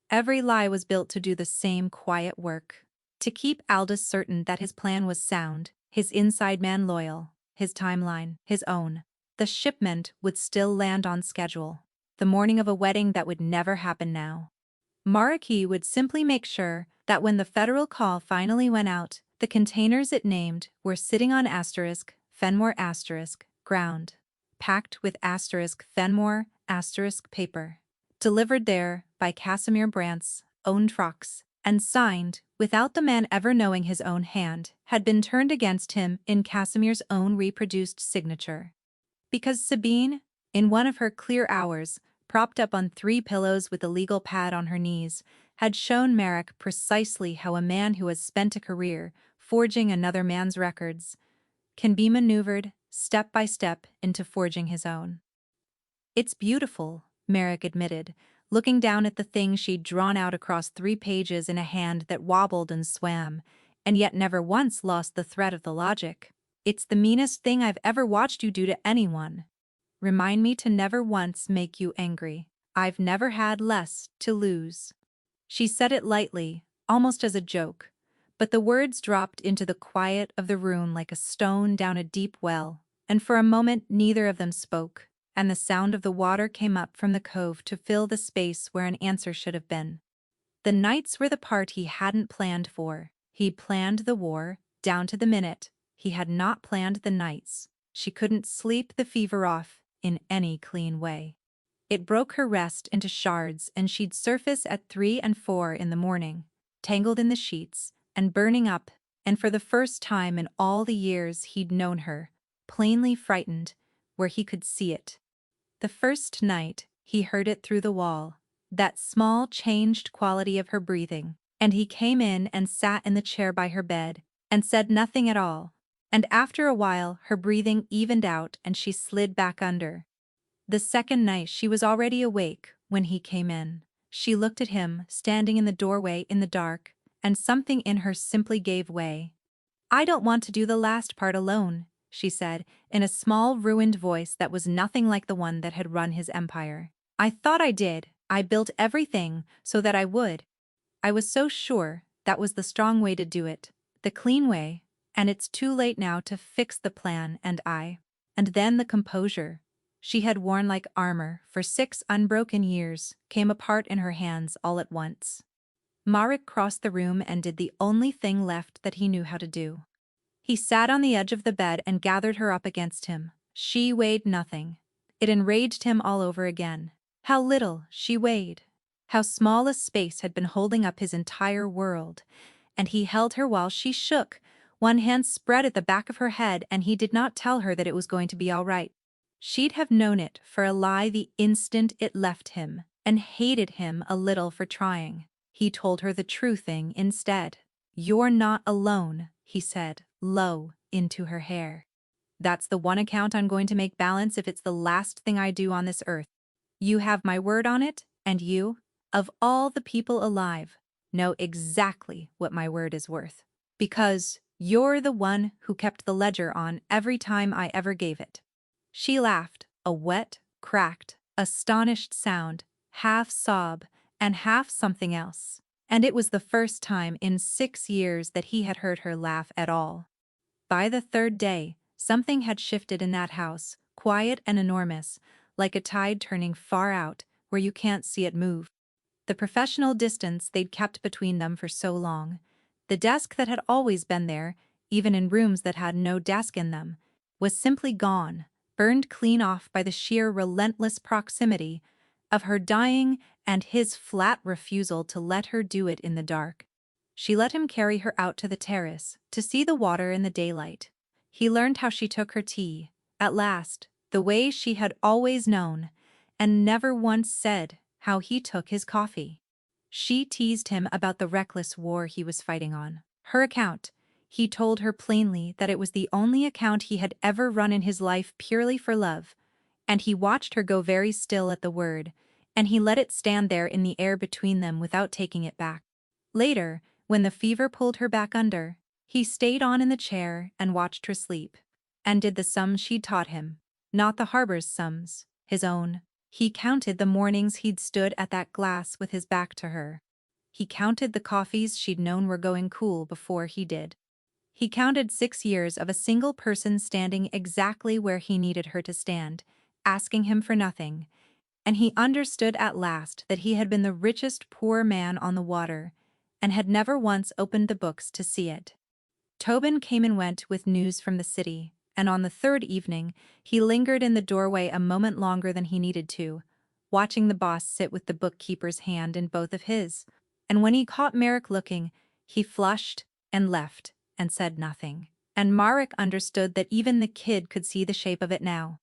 Speaker 1: Every lie was built to do the same quiet work, to keep Aldous certain that his plan was sound, his inside man loyal, his timeline his own. The shipment would still land on schedule, the morning of a wedding that would never happen now. Maraki would simply make sure that when the federal call finally went out, the containers it named were sitting on Fenmore ground, packed with Fenmore paper, delivered there by Casimir Brandt's own trucks, and signed, without the man ever knowing his own hand, had been turned against him in Casimir's own reproduced signature. Because Sabine, In one of her clear hours, propped up on 3 pillows with a legal pad on her knees, had shown Merrick precisely how a man who has spent a career forging another man's records can be maneuvered step by step into forging his own. "It's beautiful," Merrick admitted, looking down at the thing she'd drawn out across 3 pages in a hand that wobbled and swam, and yet never once lost the thread of the logic. "It's the meanest thing I've ever watched you do to anyone. Remind me to never once make you angry. I've never had less to lose." She said it lightly, almost as a joke, but the words dropped into the quiet of the room like a stone down a deep well, and for a moment neither of them spoke, and the sound of the water came up from the cove to fill the space where an answer should have been. The nights were the part he hadn't planned for. He'd planned the war, down to the minute. He had not planned the nights. She couldn't sleep the fever off in any clean way. It broke her rest into shards, and she'd surface at 3 and 4 in the morning, tangled in the sheets, and burning up, and for the first time in all the years he'd known her, plainly frightened, where he could see it. The first night, he heard it through the wall, that small changed quality of her breathing, and he came in and sat in the chair by her bed, and said nothing at all, and after a while her breathing evened out and she slid back under. The second night she was already awake when he came in. She looked at him, standing in the doorway in the dark, and something in her simply gave way. "I don't want to do the last part alone," she said, in a small, ruined voice that was nothing like the one that had run his empire. "I thought I did. I built everything so that I would. I was so sure that was the strong way to do it, the clean way, and it's too late now to fix the plan And then the composure she had worn like armor for 6 unbroken years came apart in her hands all at once. Marek crossed the room and did the only thing left that he knew how to do. He sat on the edge of the bed and gathered her up against him. She weighed nothing. It enraged him all over again. How little she weighed. How small a space had been holding up his entire world. And he held her while she shook, one hand spread at the back of her head, and he did not tell her that it was going to be all right. She'd have known it for a lie the instant it left him, and hated him a little for trying. He told her the true thing instead. "You're not alone," he said, low, into her hair. "That's the one account I'm going to make balance if it's the last thing I do on this earth. You have my word on it, and you, of all the people alive, know exactly what my word is worth. Because you're the one who kept the ledger on every time I ever gave it." She laughed, a wet, cracked, astonished sound, half sob and half something else. And it was the first time in 6 years that he had heard her laugh at all. By the third day, something had shifted in that house, quiet and enormous, like a tide turning far out, where you can't see it move. The professional distance they'd kept between them for so long, the desk that had always been there, even in rooms that had no desk in them, was simply gone, burned clean off by the sheer relentless proximity of her dying and his flat refusal to let her do it in the dark. She let him carry her out to the terrace, to see the water in the daylight. He learned how she took her tea, at last, the way she had always known, and never once said how he took his coffee. She teased him about the reckless war he was fighting on. Her account. He told her plainly that it was the only account he had ever run in his life purely for love, and he watched her go very still at the word, and he let it stand there in the air between them without taking it back. Later, when the fever pulled her back under, he stayed on in the chair and watched her sleep, and did the sums she'd taught him, not the harbor's sums, his own. He counted the mornings he'd stood at that glass with his back to her. He counted the coffees she'd known were going cool before he did. He counted 6 years of a single person standing exactly where he needed her to stand, asking him for nothing, and he understood at last that he had been the richest poor man on the water, and had never once opened the books to see it. Tobin came and went with news from the city, and on the third evening, he lingered in the doorway a moment longer than he needed to, watching the boss sit with the bookkeeper's hand in both of his, and when he caught Marek looking, he flushed and left and said nothing. And Marek understood that even the kid could see the shape of it now.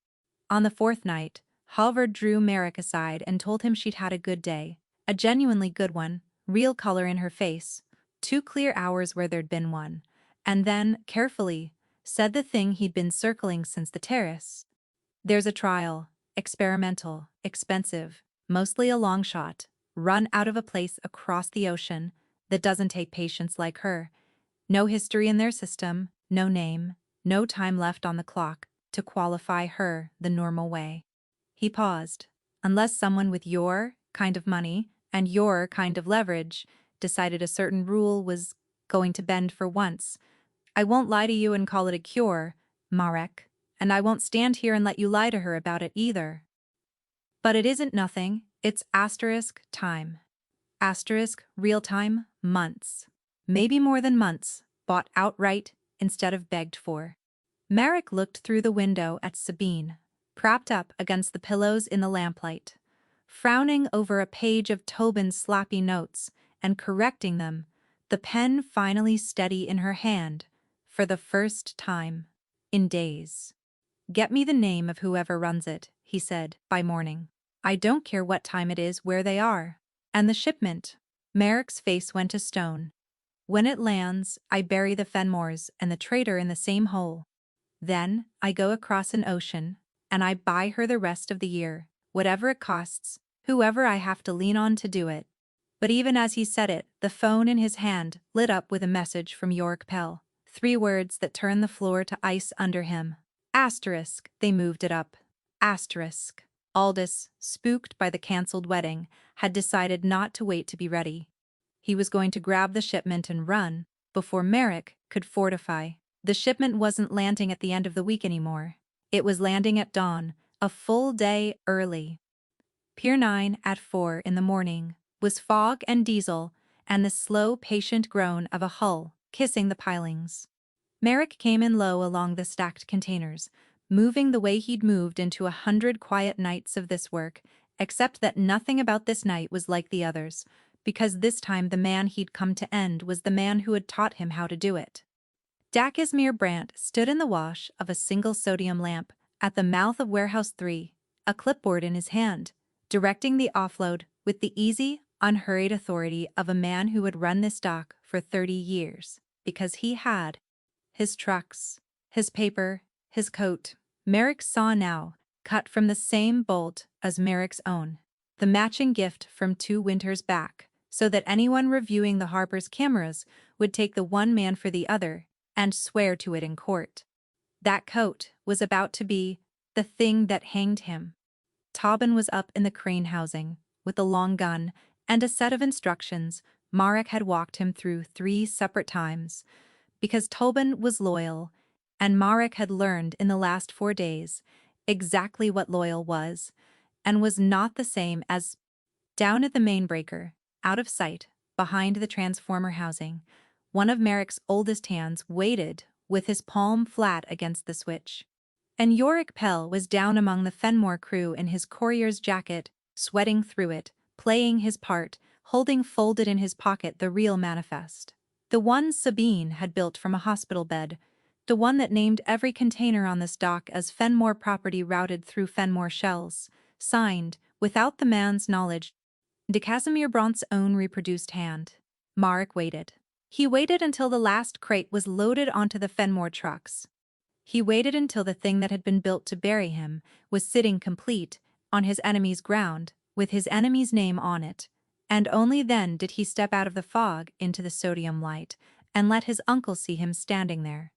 Speaker 1: On the fourth night, Halvard drew Merrick aside and told him she'd had a good day. A genuinely good one, real color in her face. 2 clear hours where there'd been one. And then, carefully, said the thing he'd been circling since the terrace. There's a trial. Experimental, expensive, mostly a long shot, run out of a place across the ocean that doesn't take patients like her. No history in their system, no name, no time left on the clock to qualify her the normal way. He paused. Unless someone with your kind of money and your kind of leverage decided a certain rule was going to bend for once. I won't lie to you and call it a cure, Marek, and I won't stand here and let you lie to her about it either. But it isn't nothing, it's asterisk time. Asterisk real time months. Maybe more than months, bought outright instead of begged for. Marek looked through the window at Sabine, propped up against the pillows in the lamplight, frowning over a page of Tobin's sloppy notes and correcting them, the pen finally steady in her hand, for the first time in days. Get me the name of whoever runs it, he said, by morning. I don't care what time it is, where they are. And the shipment. Merrick's face went to stone. When it lands, I bury the Fenmores and the traitor in the same hole. Then, I go across an ocean, and I buy her the rest of the year, whatever it costs, whoever I have to lean on to do it. But even as he said it, the phone in his hand lit up with a message from Yorick Pell. 3 words that turned the floor to ice under him. Asterisk, they moved it up. Asterisk. Aldous, spooked by the cancelled wedding, had decided not to wait to be ready. He was going to grab the shipment and run, before Merrick could fortify. The shipment wasn't landing at the end of the week anymore. It was landing at dawn, a full day early. Pier 9 at 4 in the morning was fog and diesel and the slow, patient groan of a hull kissing the pilings. Merrick came in low along the stacked containers, moving the way he'd moved into 100 quiet nights of this work, except that nothing about this night was like the others, because this time the man he'd come to end was the man who had taught him how to do it. Dakismir Brandt stood in the wash of a single sodium lamp at the mouth of Warehouse 3, a clipboard in his hand, directing the offload with the easy, unhurried authority of a man who had run this dock for 30 years, because he had. His trucks, his paper, his coat. Merrick saw now, cut from the same bolt as Merrick's own, the matching gift from 2 winters back, so that anyone reviewing the harbor's cameras would take the one man for the other and swear to it in court. That coat was about to be the thing that hanged him. Tobin was up in the crane housing, with a long gun and a set of instructions Marek had walked him through 3 separate times, because Tobin was loyal, and Marek had learned in the last 4 days exactly what loyal was, and was not the same as. Down at the main breaker, out of sight, behind the transformer housing, one of Merrick's oldest hands waited with his palm flat against the switch. And Yorick Pell was down among the Fenmore crew in his courier's jacket, sweating through it, playing his part, holding folded in his pocket the real manifest. The one Sabine had built from a hospital bed, the one that named every container on this dock as Fenmore property routed through Fenmore shells, signed, without the man's knowledge, de Casimir Brandt's own reproduced hand. Marek waited. He waited until the last crate was loaded onto the Fenmore trucks. He waited until the thing that had been built to bury him was sitting complete on his enemy's ground, with his enemy's name on it, and only then did he step out of the fog into the sodium light and let his uncle see him standing there.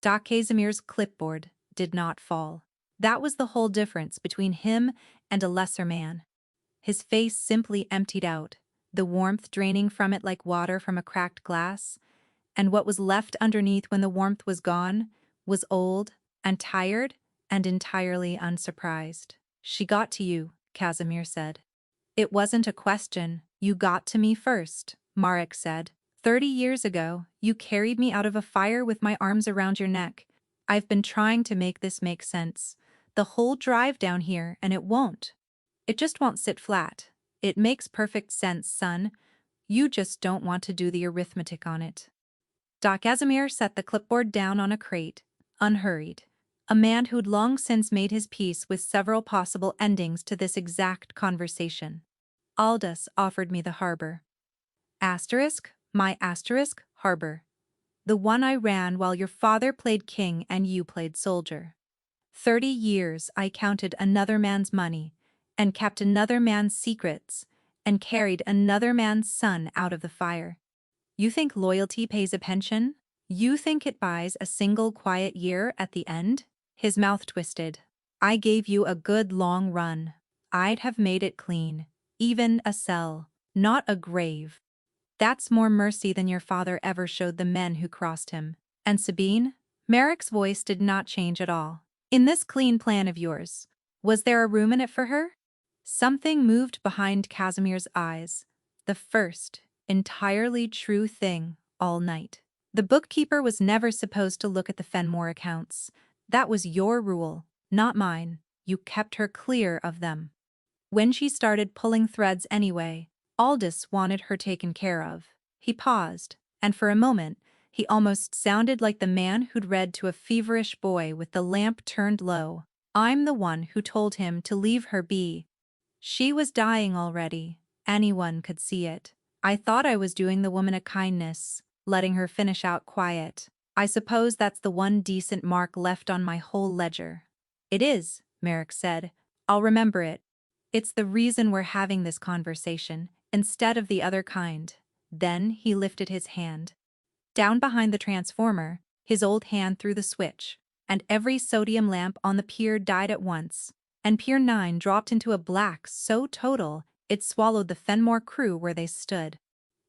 Speaker 1: Doc Casimir's clipboard did not fall. That was the whole difference between him and a lesser man. His face simply emptied out, the warmth draining from it like water from a cracked glass, and what was left underneath when the warmth was gone was old and tired and entirely unsurprised. She got to you, Casimir said. It wasn't a question. You got to me first, Marek said. 30 years ago, you carried me out of a fire with my arms around your neck. I've been trying to make this make sense. The whole drive down here, and it won't. It just won't sit flat. It makes perfect sense, son. You just don't want to do the arithmetic on it. Doc Casimir set the clipboard down on a crate, unhurried. a man who'd long since made his peace with several possible endings to this exact conversation. Aldous offered me the harbor. My harbor. The one I ran while your father played king and you played soldier. 30 years I counted another man's money, and kept another man's secrets, and carried another man's son out of the fire. You think loyalty pays a pension? You think it buys a single quiet year at the end? His mouth twisted. I gave you a good long run. I'd have made it clean. Even a cell, not a grave. That's more mercy than your father ever showed the men who crossed him. And Sabine? Merrick's voice did not change at all. In this clean plan of yours, was there a room in it for her? Something moved behind Casimir's eyes. The first, entirely true thing all night. The bookkeeper was never supposed to look at the Fenmore accounts. That was your rule, not mine. You kept her clear of them. When she started pulling threads anyway, Aldous wanted her taken care of. He paused, and for a moment, he almost sounded like the man who'd read to a feverish boy with the lamp turned low. I'm the one who told him to leave her be. She was dying already. Anyone could see it. I thought I was doing the woman a kindness, letting her finish out quiet. I suppose that's the one decent mark left on my whole ledger. It is, Merrick said. I'll remember it. It's the reason we're having this conversation, instead of the other kind. Then he lifted his hand. Down behind the transformer, his old hand threw the switch, and every sodium lamp on the pier died at once, and Pier 9 dropped into a black so total it swallowed the Fenmore crew where they stood.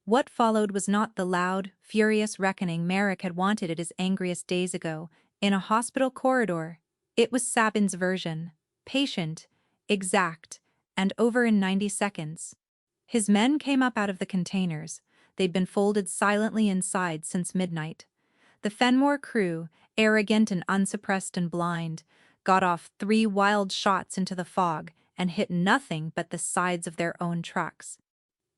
Speaker 1: What followed was not the loud, furious reckoning Merrick had wanted at his angriest days ago, in a hospital corridor. It was Sabin's version, patient, exact, and over in 90 seconds. His men came up out of the containers. They'd been folded silently inside since midnight. The Fenmore crew, arrogant and unsuppressed and blind, got off 3 wild shots into the fog and hit nothing but the sides of their own trucks.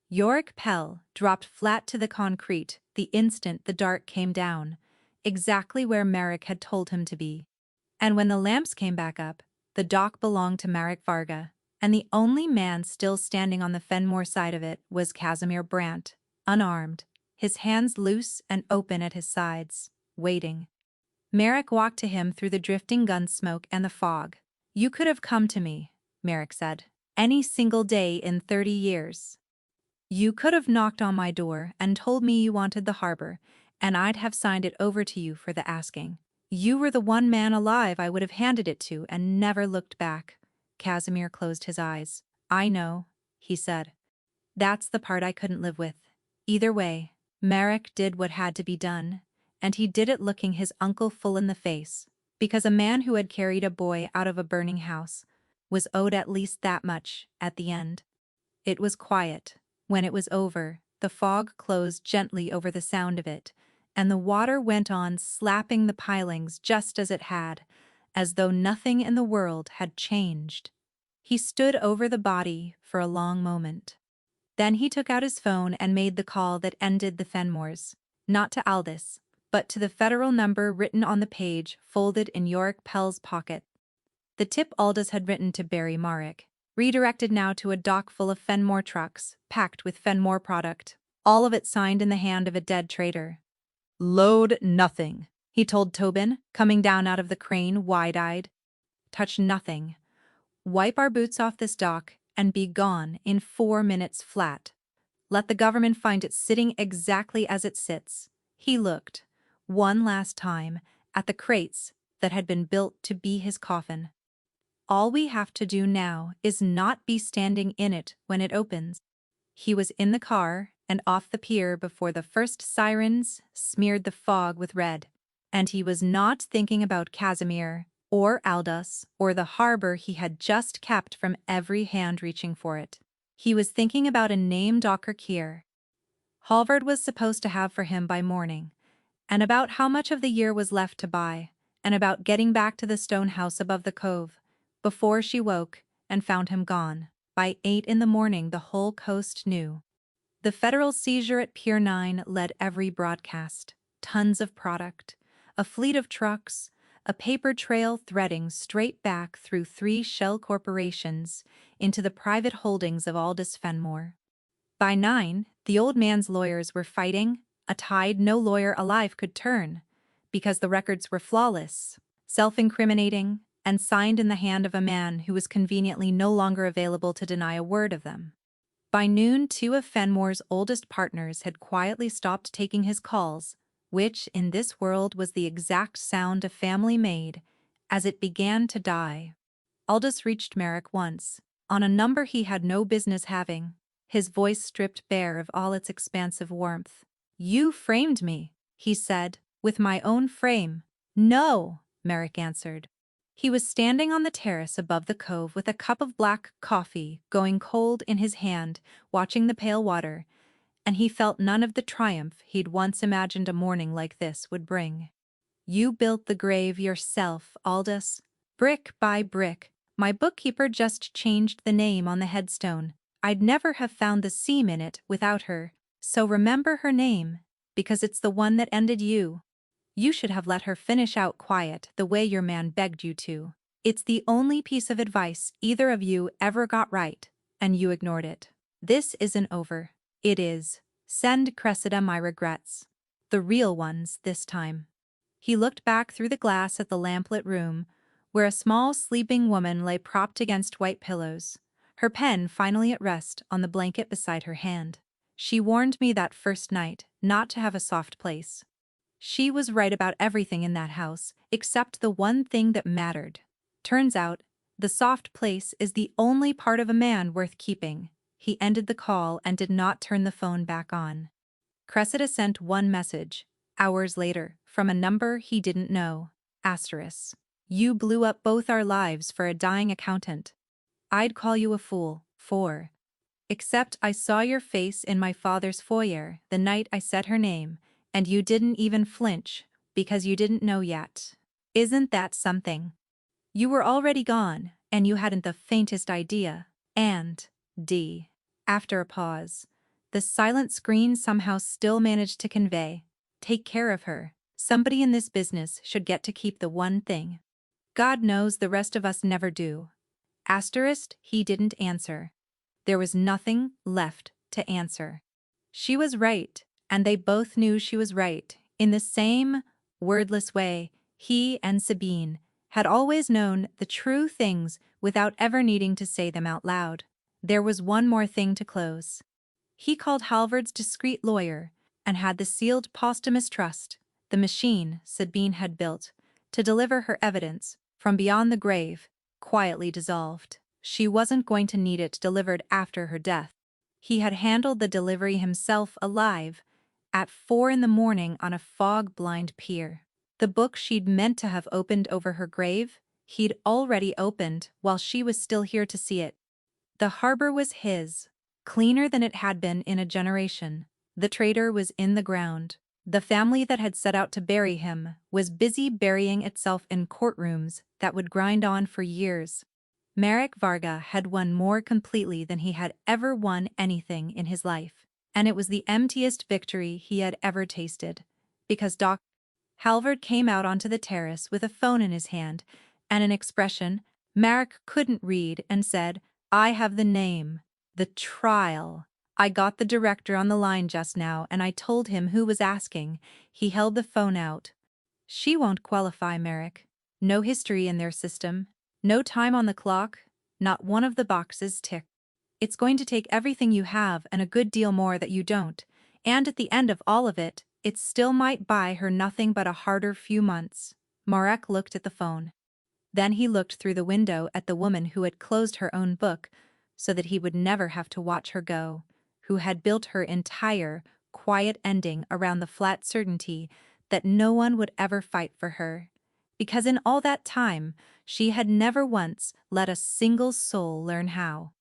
Speaker 1: Yorick Pell dropped flat to the concrete the instant the dart came down, exactly where Merrick had told him to be. And when the lamps came back up, the dock belonged to Merrick Varga, and the only man still standing on the Fenmore side of it was Casimir Brandt, unarmed, his hands loose and open at his sides, waiting. Merrick walked to him through the drifting gun smoke and the fog. You could have come to me, Merrick said, any single day in 30 years. You could have knocked on my door and told me you wanted the harbor, and I'd have signed it over to you for the asking. You were the one man alive I would have handed it to and never looked back. Casimir closed his eyes. I know, he said. That's the part I couldn't live with. Either way, Merrick did what had to be done, and he did it looking his uncle full in the face, because a man who had carried a boy out of a burning house was owed at least that much at the end. It was quiet. When it was over, the fog closed gently over the sound of it, and the water went on slapping the pilings just as it had, as though nothing in the world had changed. He stood over the body for a long moment. Then he took out his phone and made the call that ended the Fenmores, not to Aldous, but to the federal number written on the page folded in Yorick Pell's pocket. The tip Aldous had written to Barry Marrick, redirected now to a dock full of Fenmore trucks, packed with Fenmore product, all of it signed in the hand of a dead trader. Load nothing, he told Tobin, coming down out of the crane wide-eyed. Touch nothing. Wipe our boots off this dock and be gone in 4 minutes flat. Let the government find it sitting exactly as it sits. He looked, one last time, at the crates that had been built to be his coffin. All we have to do now is not be standing in it when it opens. He was in the car and off the pier before the first sirens smeared the fog with red. And he was not thinking about Casimir, or Aldous, or the harbor he had just kept from every hand reaching for it. He was thinking about a name Dr. Keir Halvard was supposed to have for him by morning, and about how much of the year was left to buy, and about getting back to the stone house above the cove, before she woke and found him gone. By 8 in the morning the whole coast knew. The federal seizure at Pier 9 led every broadcast. Tons of product, a fleet of trucks, a paper trail threading straight back through 3 shell corporations into the private holdings of Aldous Fenmore. By 9, the old man's lawyers were fighting, a tide no lawyer alive could turn, because the records were flawless, self-incriminating, and signed in the hand of a man who was conveniently no longer available to deny a word of them. By noon, 2 of Fenmore's oldest partners had quietly stopped taking his calls, which, in this world, was the exact sound a family made as it began to die. Aldous reached Merrick once, on a number he had no business having, his voice stripped bare of all its expansive warmth. "You framed me," he said, "with my own frame." "No," Merrick answered. He was standing on the terrace above the cove with a cup of black coffee going cold in his hand, watching the pale water, and he felt none of the triumph he'd once imagined a morning like this would bring. "You built the grave yourself, Aldous. Brick by brick. My bookkeeper just changed the name on the headstone. I'd never have found the seam in it without her, so remember her name, because it's the one that ended you. You should have let her finish out quiet the way your man begged you to. It's the only piece of advice either of you ever got right, and you ignored it. This isn't over. It is. Send Cressida my regrets. The real ones this time." He looked back through the glass at the lamplit room, where a small sleeping woman lay propped against white pillows, her pen finally at rest on the blanket beside her hand. "She warned me that first night not to have a soft place. She was right about everything in that house, except the one thing that mattered. Turns out, the soft place is the only part of a man worth keeping." He ended the call and did not turn the phone back on. Cressida sent one message, hours later, from a number he didn't know. Asterisk. "You blew up both our lives for a dying accountant. I'd call you a fool, for. Except I saw your face in my father's foyer the night I said her name, and you didn't even flinch, because you didn't know yet. Isn't that something? You were already gone, and you hadn't the faintest idea. And, D." After a pause, the silent screen somehow still managed to convey, "Take care of her. Somebody in this business should get to keep the one thing. God knows the rest of us never do." Asterisk, he didn't answer. There was nothing left to answer. She was right, and they both knew she was right. In the same wordless way, he and Sabine had always known the true things without ever needing to say them out loud. There was one more thing to close. He called Halvard's discreet lawyer and had the sealed posthumous trust, the machine Sabine had built, to deliver her evidence from beyond the grave, quietly dissolved. She wasn't going to need it delivered after her death. He had handled the delivery himself alive, at 4 in the morning on a fog-blind pier. The book she'd meant to have opened over her grave, he'd already opened while she was still here to see it. The harbor was his, cleaner than it had been in a generation. The traitor was in the ground. The family that had set out to bury him was busy burying itself in courtrooms that would grind on for years. Merrick Varga had won more completely than he had ever won anything in his life, and it was the emptiest victory he had ever tasted, because Doc Halvard came out onto the terrace with a phone in his hand and an expression Merrick couldn't read and said, "I have the name. The trial. I got the director on the line just now and I told him who was asking." He held the phone out. "She won't qualify, Merrick. No history in their system. No time on the clock. Not one of the boxes ticked. It's going to take everything you have and a good deal more that you don't, and at the end of all of it, it still might buy her nothing but a harder few months." Marek looked at the phone. Then he looked through the window at the woman who had closed her own book so that he would never have to watch her go, who had built her entire, quiet ending around the flat certainty that no one would ever fight for her, because in all that time she had never once let a single soul learn how.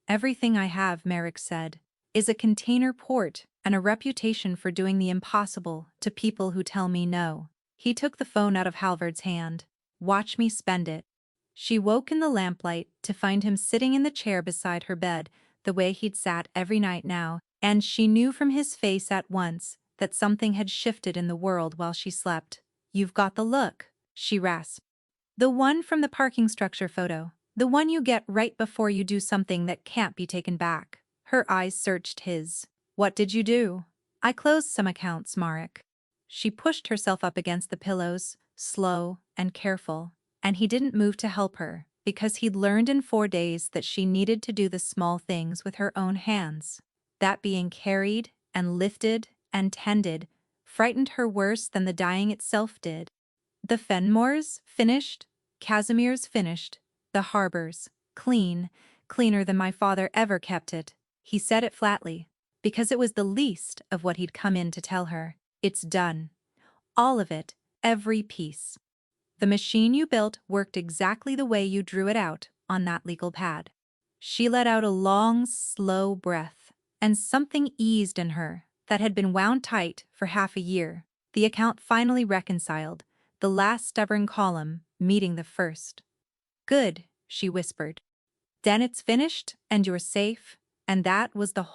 Speaker 1: "Everything I have," Merrick said, "is a container port and a reputation for doing the impossible to people who tell me no." He took the phone out of Halvard's hand. "Watch me spend it." She woke in the lamplight to find him sitting in the chair beside her bed, the way he'd sat every night now, and she knew from his face at once that something had shifted in the world while she slept. "You've got the look," she rasped. The one from the parking structure photo. The one you get right before you do something that can't be taken back. Her eyes searched his. What did you do? I closed some accounts, Marek. She pushed herself up against the pillows, slow and careful, and he didn't move to help her, because he'd learned in 4 days that she needed to do the small things with her own hands. That being carried and lifted and tended frightened her worse than the dying itself did. The Fenmores finished, Casimir's finished, the harbors clean, cleaner than my father ever kept it. He said it flatly, because it was the least of what he'd come in to tell her. It's done. All of it, every piece. The machine you built worked exactly the way you drew it out on that legal pad. She let out a long, slow breath, and something eased in her that had been wound tight for half a year. The account finally reconciled, the last stubborn column meeting the first. Good, she whispered. Then it's finished, and you're safe, and that was the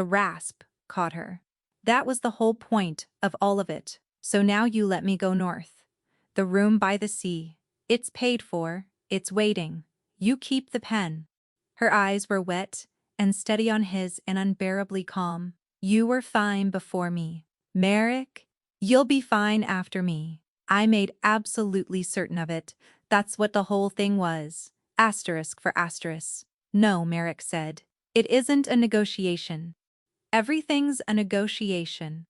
Speaker 1: rasp caught her. That was the whole point of all of it. So now you let me go north. The room by the sea. It's paid for, it's waiting. You keep the pen. Her eyes were wet and steady on his and unbearably calm. You were fine before me. Merrick, you'll be fine after me. I made absolutely certain of it. That's what the whole thing was. Asterisk for asterisk. No, Merrick said. It isn't a negotiation. Everything's a negotiation.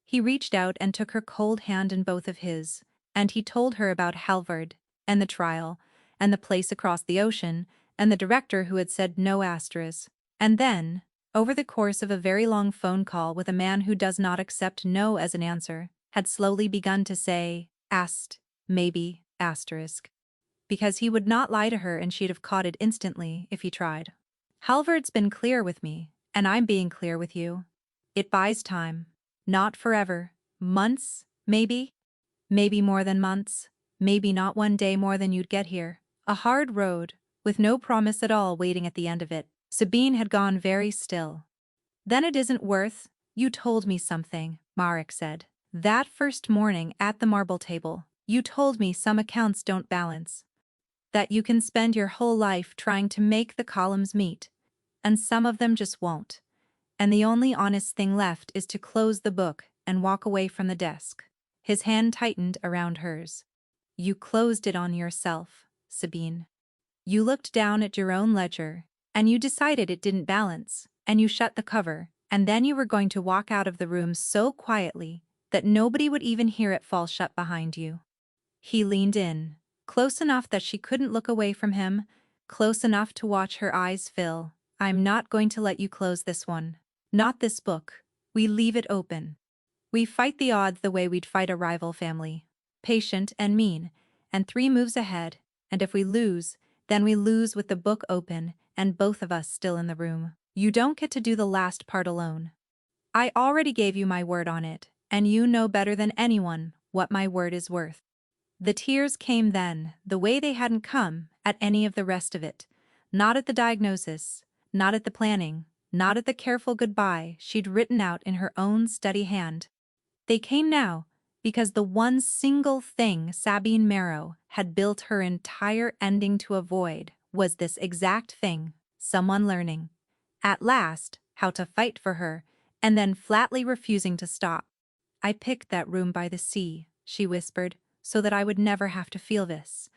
Speaker 1: He reached out and took her cold hand in both of his, and he told her about Halvard, and the trial, and the place across the ocean, and the director who had said no asterisk. And then, over the course of a very long phone call with a man who does not accept no as an answer, had slowly begun to say, maybe, asterisk. Because he would not lie to her and she'd have caught it instantly if he tried. Halvard's been clear with me, and I'm being clear with you. It buys time. Not forever. Months, maybe? Maybe more than months. Maybe not one day more than you'd get here. A hard road, with no promise at all waiting at the end of it. Sabine had gone very still. Then it isn't worth. You told me something, Marek said. That first morning at the marble table, you told me some accounts don't balance. That you can spend your whole life trying to make the columns meet, and some of them just won't. And the only honest thing left is to close the book and walk away from the desk. His hand tightened around hers. You closed it on yourself, Sabine. You looked down at your own ledger, and you decided it didn't balance, and you shut the cover, and then you were going to walk out of the room so quietly that nobody would even hear it fall shut behind you. He leaned in, close enough that she couldn't look away from him, close enough to watch her eyes fill. I'm not going to let you close this one. Not this book. We leave it open. We fight the odds the way we'd fight a rival family. Patient and mean, and 3 moves ahead, and if we lose, then we lose with the book open and both of us still in the room. You don't get to do the last part alone. I already gave you my word on it, and you know better than anyone what my word is worth. The tears came then, the way they hadn't come at any of the rest of it. Not at the diagnosis, not at the planning, not at the careful goodbye she'd written out in her own steady hand. They came now, because the one single thing Sabine Marrow had built her entire ending to avoid was this exact thing, someone learning, at last, how to fight for her, and then flatly refusing to stop. I picked that room by the sea, she whispered, so that I would never have to feel this.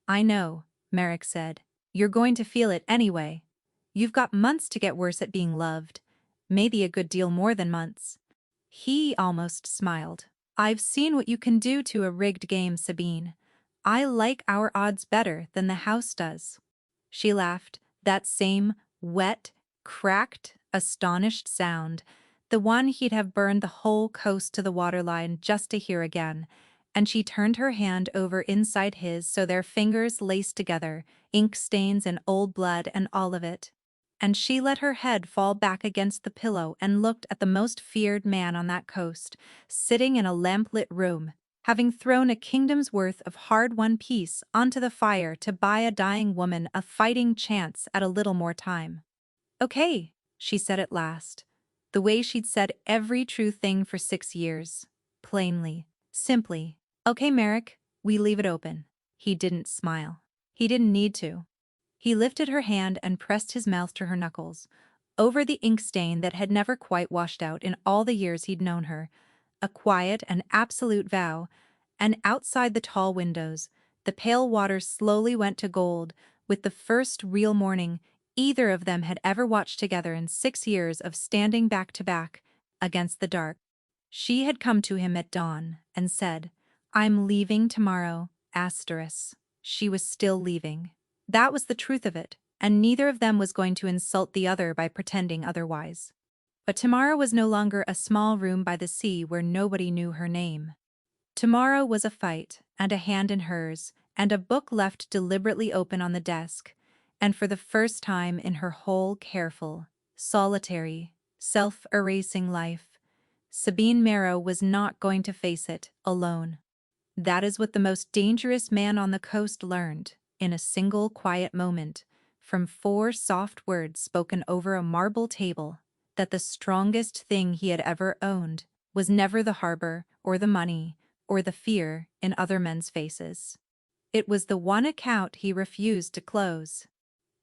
Speaker 1: I know, Merrick said. You're going to feel it anyway. You've got months to get worse at being loved. Maybe a good deal more than months. He almost smiled. I've seen what you can do to a rigged game, Sabine. I like our odds better than the house does. She laughed, that same wet, cracked, astonished sound, the one he'd have burned the whole coast to the waterline just to hear again, and she turned her hand over inside his so their fingers laced together, ink stains and old blood and all of it. And she let her head fall back against the pillow and looked at the most feared man on that coast, sitting in a lamp-lit room, having thrown a kingdom's worth of hard-won peace onto the fire to buy a dying woman a fighting chance at a little more time. Okay, she said at last, the way she'd said every true thing for 6 years. Plainly, simply. Okay, Merrick, We leave it open. He didn't smile. He didn't need to. He lifted her hand and pressed his mouth to her knuckles, over the ink stain that had never quite washed out in all the years he'd known her, a quiet and absolute vow, and outside the tall windows, the pale water slowly went to gold with the first real morning either of them had ever watched together in 6 years of standing back to back against the dark. She had come to him at dawn and said, "I'm leaving tomorrow, asterisk." She was still leaving. That was the truth of it, and neither of them was going to insult the other by pretending otherwise. But tomorrow was no longer a small room by the sea where nobody knew her name. Tomorrow was a fight, and a hand in hers, and a book left deliberately open on the desk, and for the first time in her whole careful, solitary, self-erasing life, Sabine Marrow was not going to face it alone. That is what the most dangerous man on the coast learned, in a single quiet moment, from 4 soft words spoken over a marble table, that the strongest thing he had ever owned was never the harbor or the money or the fear in other men's faces. It was the one account he refused to close.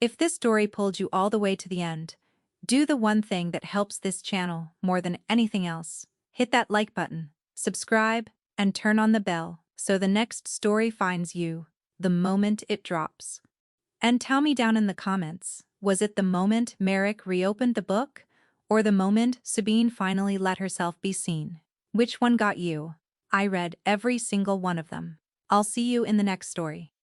Speaker 1: If this story pulled you all the way to the end, do the one thing that helps this channel more than anything else. Hit that like button, subscribe, and turn on the bell so the next story finds you the moment it drops. And tell me down in the comments, was it the moment Merrick reopened the book, or the moment Sabine finally let herself be seen? Which one got you? I read every single one of them. I'll see you in the next story.